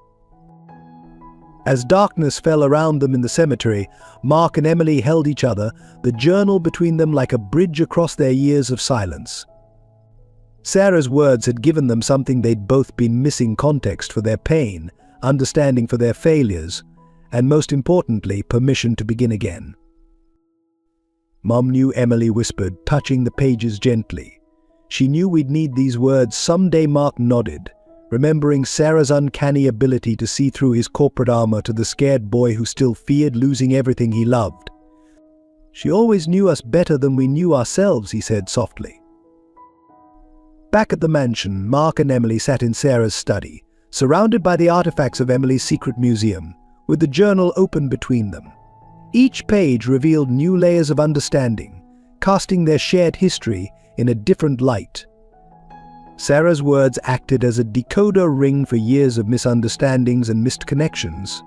As darkness fell around them in the cemetery, Mark and Emily held each other, the journal between them like a bridge across their years of silence. Sarah's words had given them something they'd both been missing: context for their pain, understanding for their failures, and most importantly, permission to begin again. "Mom knew," Emily whispered, touching the pages gently. "She knew we'd need these words someday." Mark nodded, remembering Sarah's uncanny ability to see through his corporate armor to the scared boy who still feared losing everything he loved. "She always knew us better than we knew ourselves," he said softly. Back at the mansion, Mark and Emily sat in Sarah's study, surrounded by the artifacts of Emily's secret museum, with the journal open between them. Each page revealed new layers of understanding, casting their shared history in a different light. Sarah's words acted as a decoder ring for years of misunderstandings and missed connections.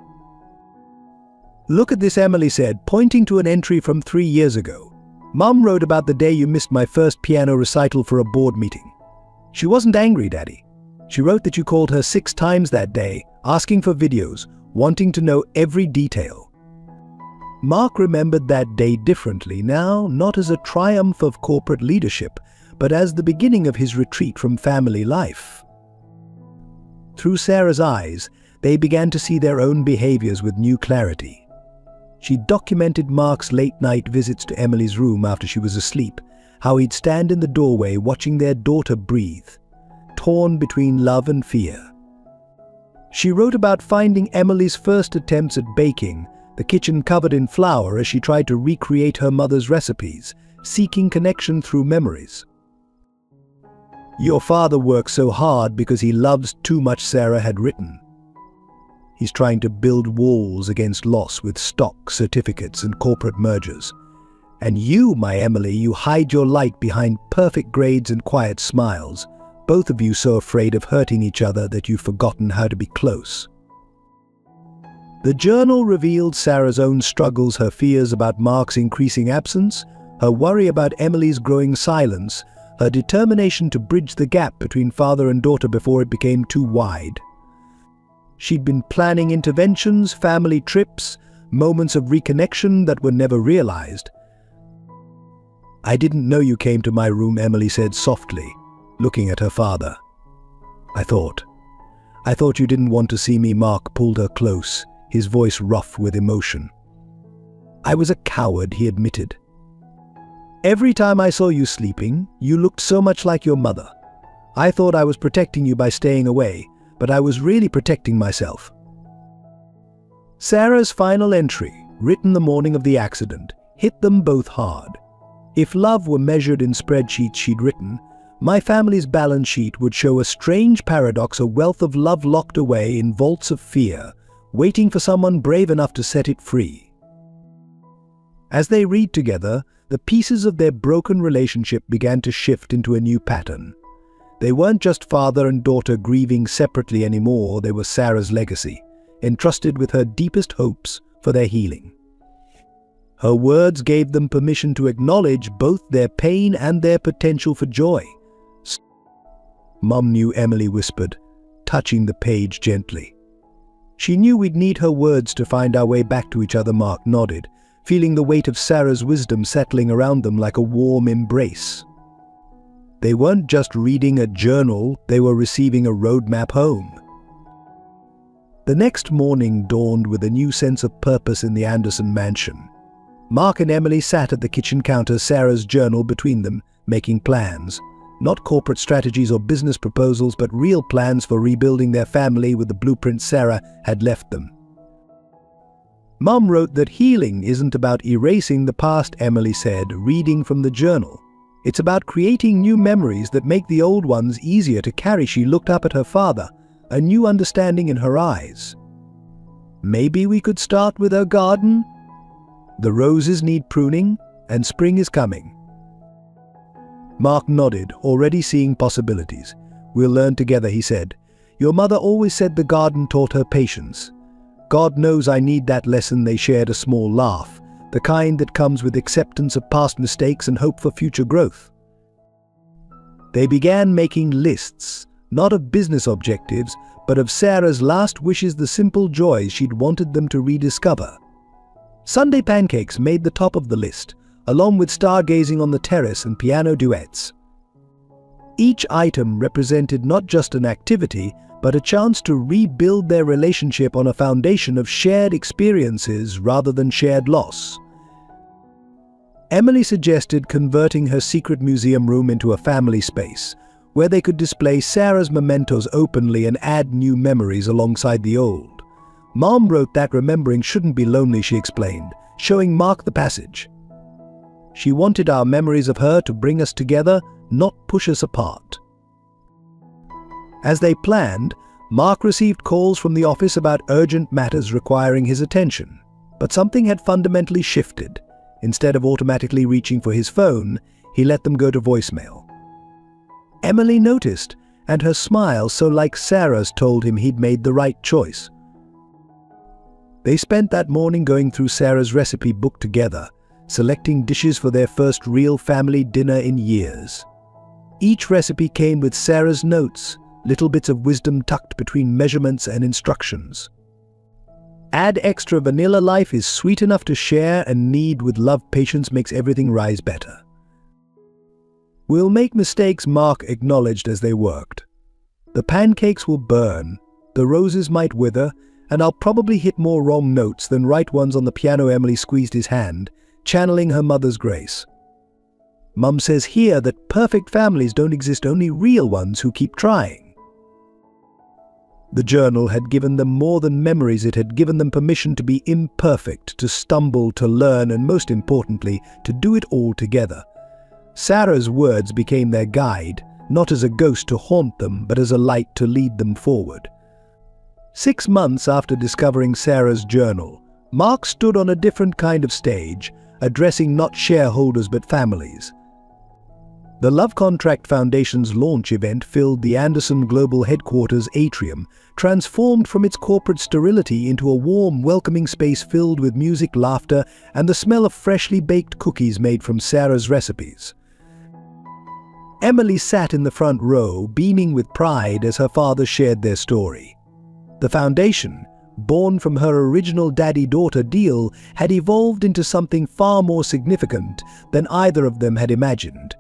"Look at this," Emily said, pointing to an entry from 3 years ago. "Mum wrote about the day you missed my first piano recital for a board meeting. She wasn't angry, Daddy. She wrote that you called her 6 times that day, asking for videos, wanting to know every detail." Mark remembered that day differently now, not as a triumph of corporate leadership, but as the beginning of his retreat from family life. Through Sarah's eyes, they began to see their own behaviors with new clarity. She documented Mark's late-night visits to Emily's room after she was asleep, how he'd stand in the doorway watching their daughter breathe, torn between love and fear. She wrote about finding Emily's first attempts at baking, the kitchen covered in flour as she tried to recreate her mother's recipes, seeking connection through memories. "Your father works so hard because he loves too much," Sarah had written. "He's trying to build walls against loss with stock, certificates, and corporate mergers. And you, my Emily, you hide your light behind perfect grades and quiet smiles, both of you so afraid of hurting each other that you've forgotten how to be close." The journal revealed Sarah's own struggles, her fears about Mark's increasing absence, her worry about Emily's growing silence, her determination to bridge the gap between father and daughter before it became too wide. She'd been planning interventions, family trips, moments of reconnection that were never realized. "I didn't know you came to my room," Emily said softly, looking at her father. I thought you didn't want to see me." Mark pulled her close, his voice rough with emotion. "I was a coward," he admitted. "Every time I saw you sleeping, you looked so much like your mother. I thought I was protecting you by staying away, but I was really protecting myself." Sarah's final entry, written the morning of the accident, hit them both hard. If love were measured in spreadsheets, she'd written, "My family's balance sheet would show a strange paradox, a wealth of love locked away in vaults of fear, waiting for someone brave enough to set it free." As they read together, the pieces of their broken relationship began to shift into a new pattern. They weren't just father and daughter grieving separately anymore, they were Sarah's legacy, entrusted with her deepest hopes for their healing. Her words gave them permission to acknowledge both their pain and their potential for joy. "Mum knew," Emily whispered, touching the page gently. "She knew we'd need her words to find our way back to each other." Mark nodded, feeling the weight of Sarah's wisdom settling around them like a warm embrace. They weren't just reading a journal, they were receiving a roadmap home. The next morning dawned with a new sense of purpose in the Anderson mansion. Mark and Emily sat at the kitchen counter, Sarah's journal between them, making plans. Not corporate strategies or business proposals, but real plans for rebuilding their family with the blueprint Sarah had left them. "Mum wrote that healing isn't about erasing the past," Emily said, reading from the journal. "It's about creating new memories that make the old ones easier to carry." She looked up at her father, a new understanding in her eyes. "Maybe we could start with our garden? The roses need pruning, and spring is coming." Mark nodded, already seeing possibilities. "We'll learn together," he said. "Your mother always said the garden taught her patience. God knows I need that lesson." They shared a small laugh, the kind that comes with acceptance of past mistakes and hope for future growth. They began making lists, not of business objectives, but of Sarah's last wishes, the simple joys she'd wanted them to rediscover. Sunday pancakes made the top of the list, along with stargazing on the terrace and piano duets. Each item represented not just an activity, but a chance to rebuild their relationship on a foundation of shared experiences rather than shared loss. Emily suggested converting her secret museum room into a family space, where they could display Sarah's mementos openly and add new memories alongside the old. Mom wrote that remembering shouldn't be lonely, she explained, showing Mark the passage. She wanted our memories of her to bring us together, not push us apart. As they planned, Mark received calls from the office about urgent matters requiring his attention. But something had fundamentally shifted. Instead of automatically reaching for his phone, he let them go to voicemail. Emily noticed, and her smile, so like Sarah's, told him he'd made the right choice. They spent that morning going through Sarah's recipe book together, selecting dishes for their first real family dinner in years. Each recipe came with Sarah's notes, little bits of wisdom tucked between measurements and instructions. Add extra vanilla. Life is sweet enough to share, and knead with love. Patience makes everything rise better. We'll make mistakes, Mark acknowledged as they worked. The pancakes will burn, the roses might wither, and I'll probably hit more wrong notes than right ones on the piano. Emily squeezed his hand, channeling her mother's grace. Mum says here that perfect families don't exist, only real ones who keep trying. The journal had given them more than memories. It had given them permission to be imperfect, to stumble, to learn, and most importantly, to do it all together. Sarah's words became their guide, not as a ghost to haunt them, but as a light to lead them forward. 6 months after discovering Sarah's journal, Mark stood on a different kind of stage, addressing not shareholders but families. The Love Contract Foundation's launch event filled the Anderson Global Headquarters atrium, transformed from its corporate sterility into a warm, welcoming space filled with music, laughter, and the smell of freshly baked cookies made from Sarah's recipes. Emily sat in the front row, beaming with pride as her father shared their story. The foundation, born from her original daddy-daughter deal, had evolved into something far more significant than either of them had imagined.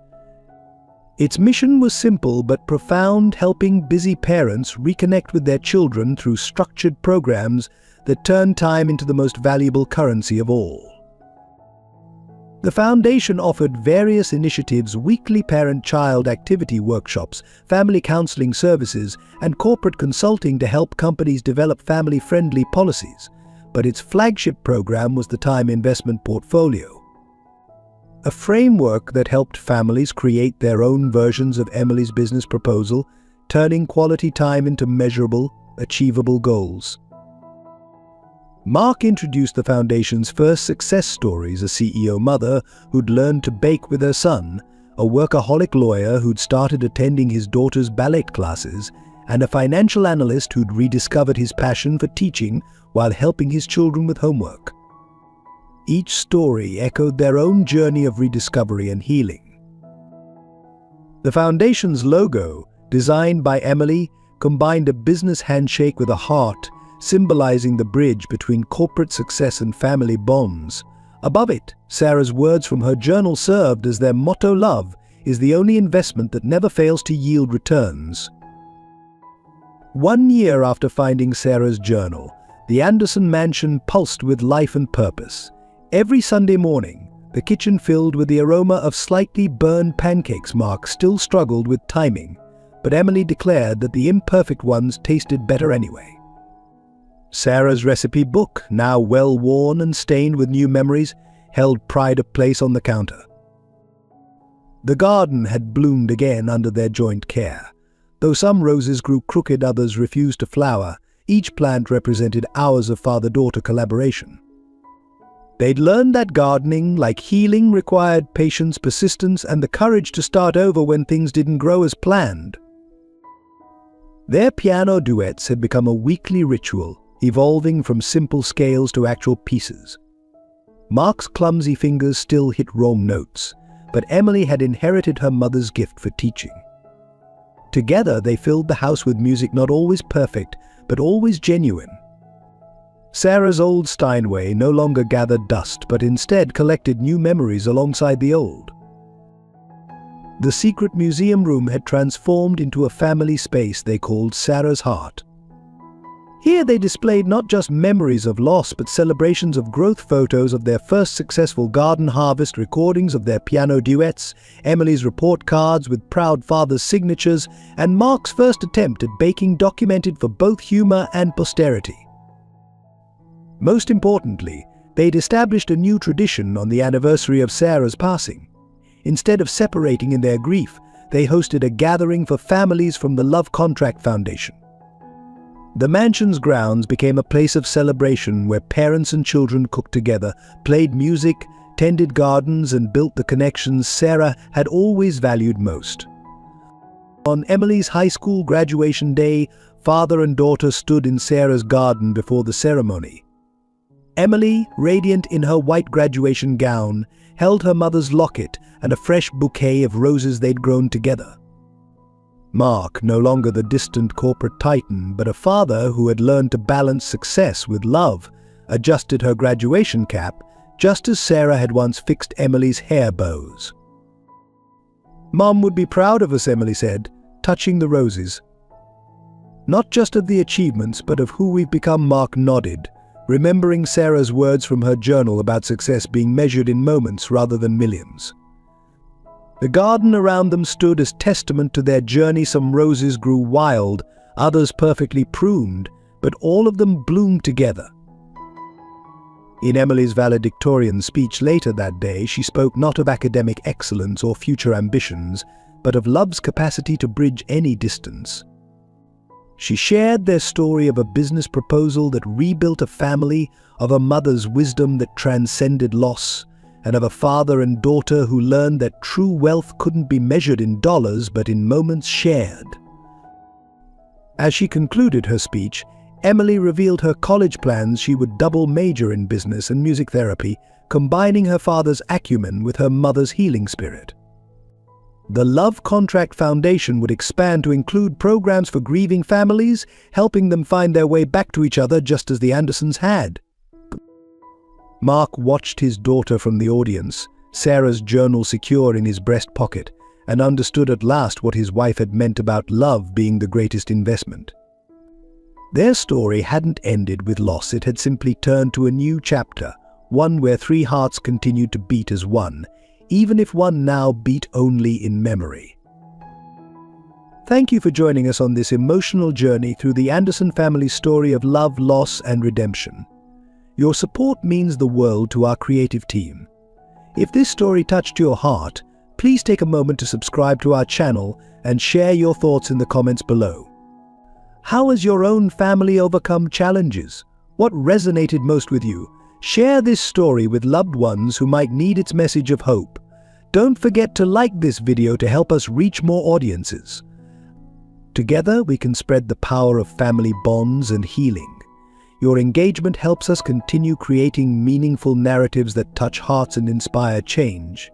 Its mission was simple but profound, helping busy parents reconnect with their children through structured programs that turn time into the most valuable currency of all. The foundation offered various initiatives: weekly parent-child activity workshops, family counseling services, and corporate consulting to help companies develop family-friendly policies. But its flagship program was the Time Investment Portfolio, a framework that helped families create their own versions of Emily's business proposal, turning quality time into measurable, achievable goals. Mark introduced the foundation's first success stories: a CEO mother who'd learned to bake with her son, a workaholic lawyer who'd started attending his daughter's ballet classes, and a financial analyst who'd rediscovered his passion for teaching while helping his children with homework. Each story echoed their own journey of rediscovery and healing. The foundation's logo, designed by Emily, combined a business handshake with a heart, symbolizing the bridge between corporate success and family bonds. Above it, Sarah's words from her journal served as their motto: love is the only investment that never fails to yield returns. 1 year after finding Sarah's journal, the Anderson mansion pulsed with life and purpose. Every Sunday morning, the kitchen filled with the aroma of slightly burned pancakes. Mark still struggled with timing, but Emily declared that the imperfect ones tasted better anyway. Sarah's recipe book, now well worn and stained with new memories, held pride of place on the counter. The garden had bloomed again under their joint care. Though some roses grew crooked, others refused to flower. Each plant represented hours of father-daughter collaboration. They'd learned that gardening, like healing, required patience, persistence, and the courage to start over when things didn't grow as planned. Their piano duets had become a weekly ritual, evolving from simple scales to actual pieces. Mark's clumsy fingers still hit wrong notes, but Emily had inherited her mother's gift for teaching. Together, they filled the house with music, not always perfect, but always genuine. Sarah's old Steinway no longer gathered dust, but instead collected new memories alongside the old. The secret museum room had transformed into a family space they called Sarah's Heart. Here they displayed not just memories of loss, but celebrations of growth: photos of their first successful garden harvest, recordings of their piano duets, Emily's report cards with proud father's signatures, and Mark's first attempt at baking, documented for both humor and posterity. Most importantly, they'd established a new tradition on the anniversary of Sarah's passing. Instead of separating in their grief, they hosted a gathering for families from the Love Contract Foundation. The mansion's grounds became a place of celebration where parents and children cooked together, played music, tended gardens, and built the connections Sarah had always valued most. On Emily's high school graduation day, father and daughter stood in Sarah's garden before the ceremony. Emily, radiant in her white graduation gown, held her mother's locket and a fresh bouquet of roses they'd grown together. Mark, no longer the distant corporate titan, but a father who had learned to balance success with love, adjusted her graduation cap, just as Sarah had once fixed Emily's hair bows. "Mom would be proud of us," Emily said, touching the roses. "Not just of the achievements, but of who we've become," Mark nodded, remembering Sarah's words from her journal about success being measured in moments rather than millions. The garden around them stood as testament to their journey. Some roses grew wild, others perfectly pruned, but all of them bloomed together. In Emily's valedictorian speech later that day, she spoke not of academic excellence or future ambitions, but of love's capacity to bridge any distance. She shared their story of a business proposal that rebuilt a family, of a mother's wisdom that transcended loss, and of a father and daughter who learned that true wealth couldn't be measured in dollars but in moments shared. As she concluded her speech, Emily revealed her college plans. She would double major in business and music therapy, combining her father's acumen with her mother's healing spirit. The Love Contract Foundation would expand to include programs for grieving families, helping them find their way back to each other just as the Andersons had. Mark watched his daughter from the audience, Sarah's journal secure in his breast pocket, and understood at last what his wife had meant about love being the greatest investment. Their story hadn't ended with loss. It had simply turned to a new chapter, one where three hearts continued to beat as one, even if one now beat only in memory. Thank you for joining us on this emotional journey through the Anderson family's story of love, loss, and redemption. Your support means the world to our creative team. If this story touched your heart, please take a moment to subscribe to our channel and share your thoughts in the comments below. How has your own family overcome challenges? What resonated most with you? Share this story with loved ones who might need its message of hope. Don't forget to like this video to help us reach more audiences. Together, we can spread the power of family bonds and healing. Your engagement helps us continue creating meaningful narratives that touch hearts and inspire change.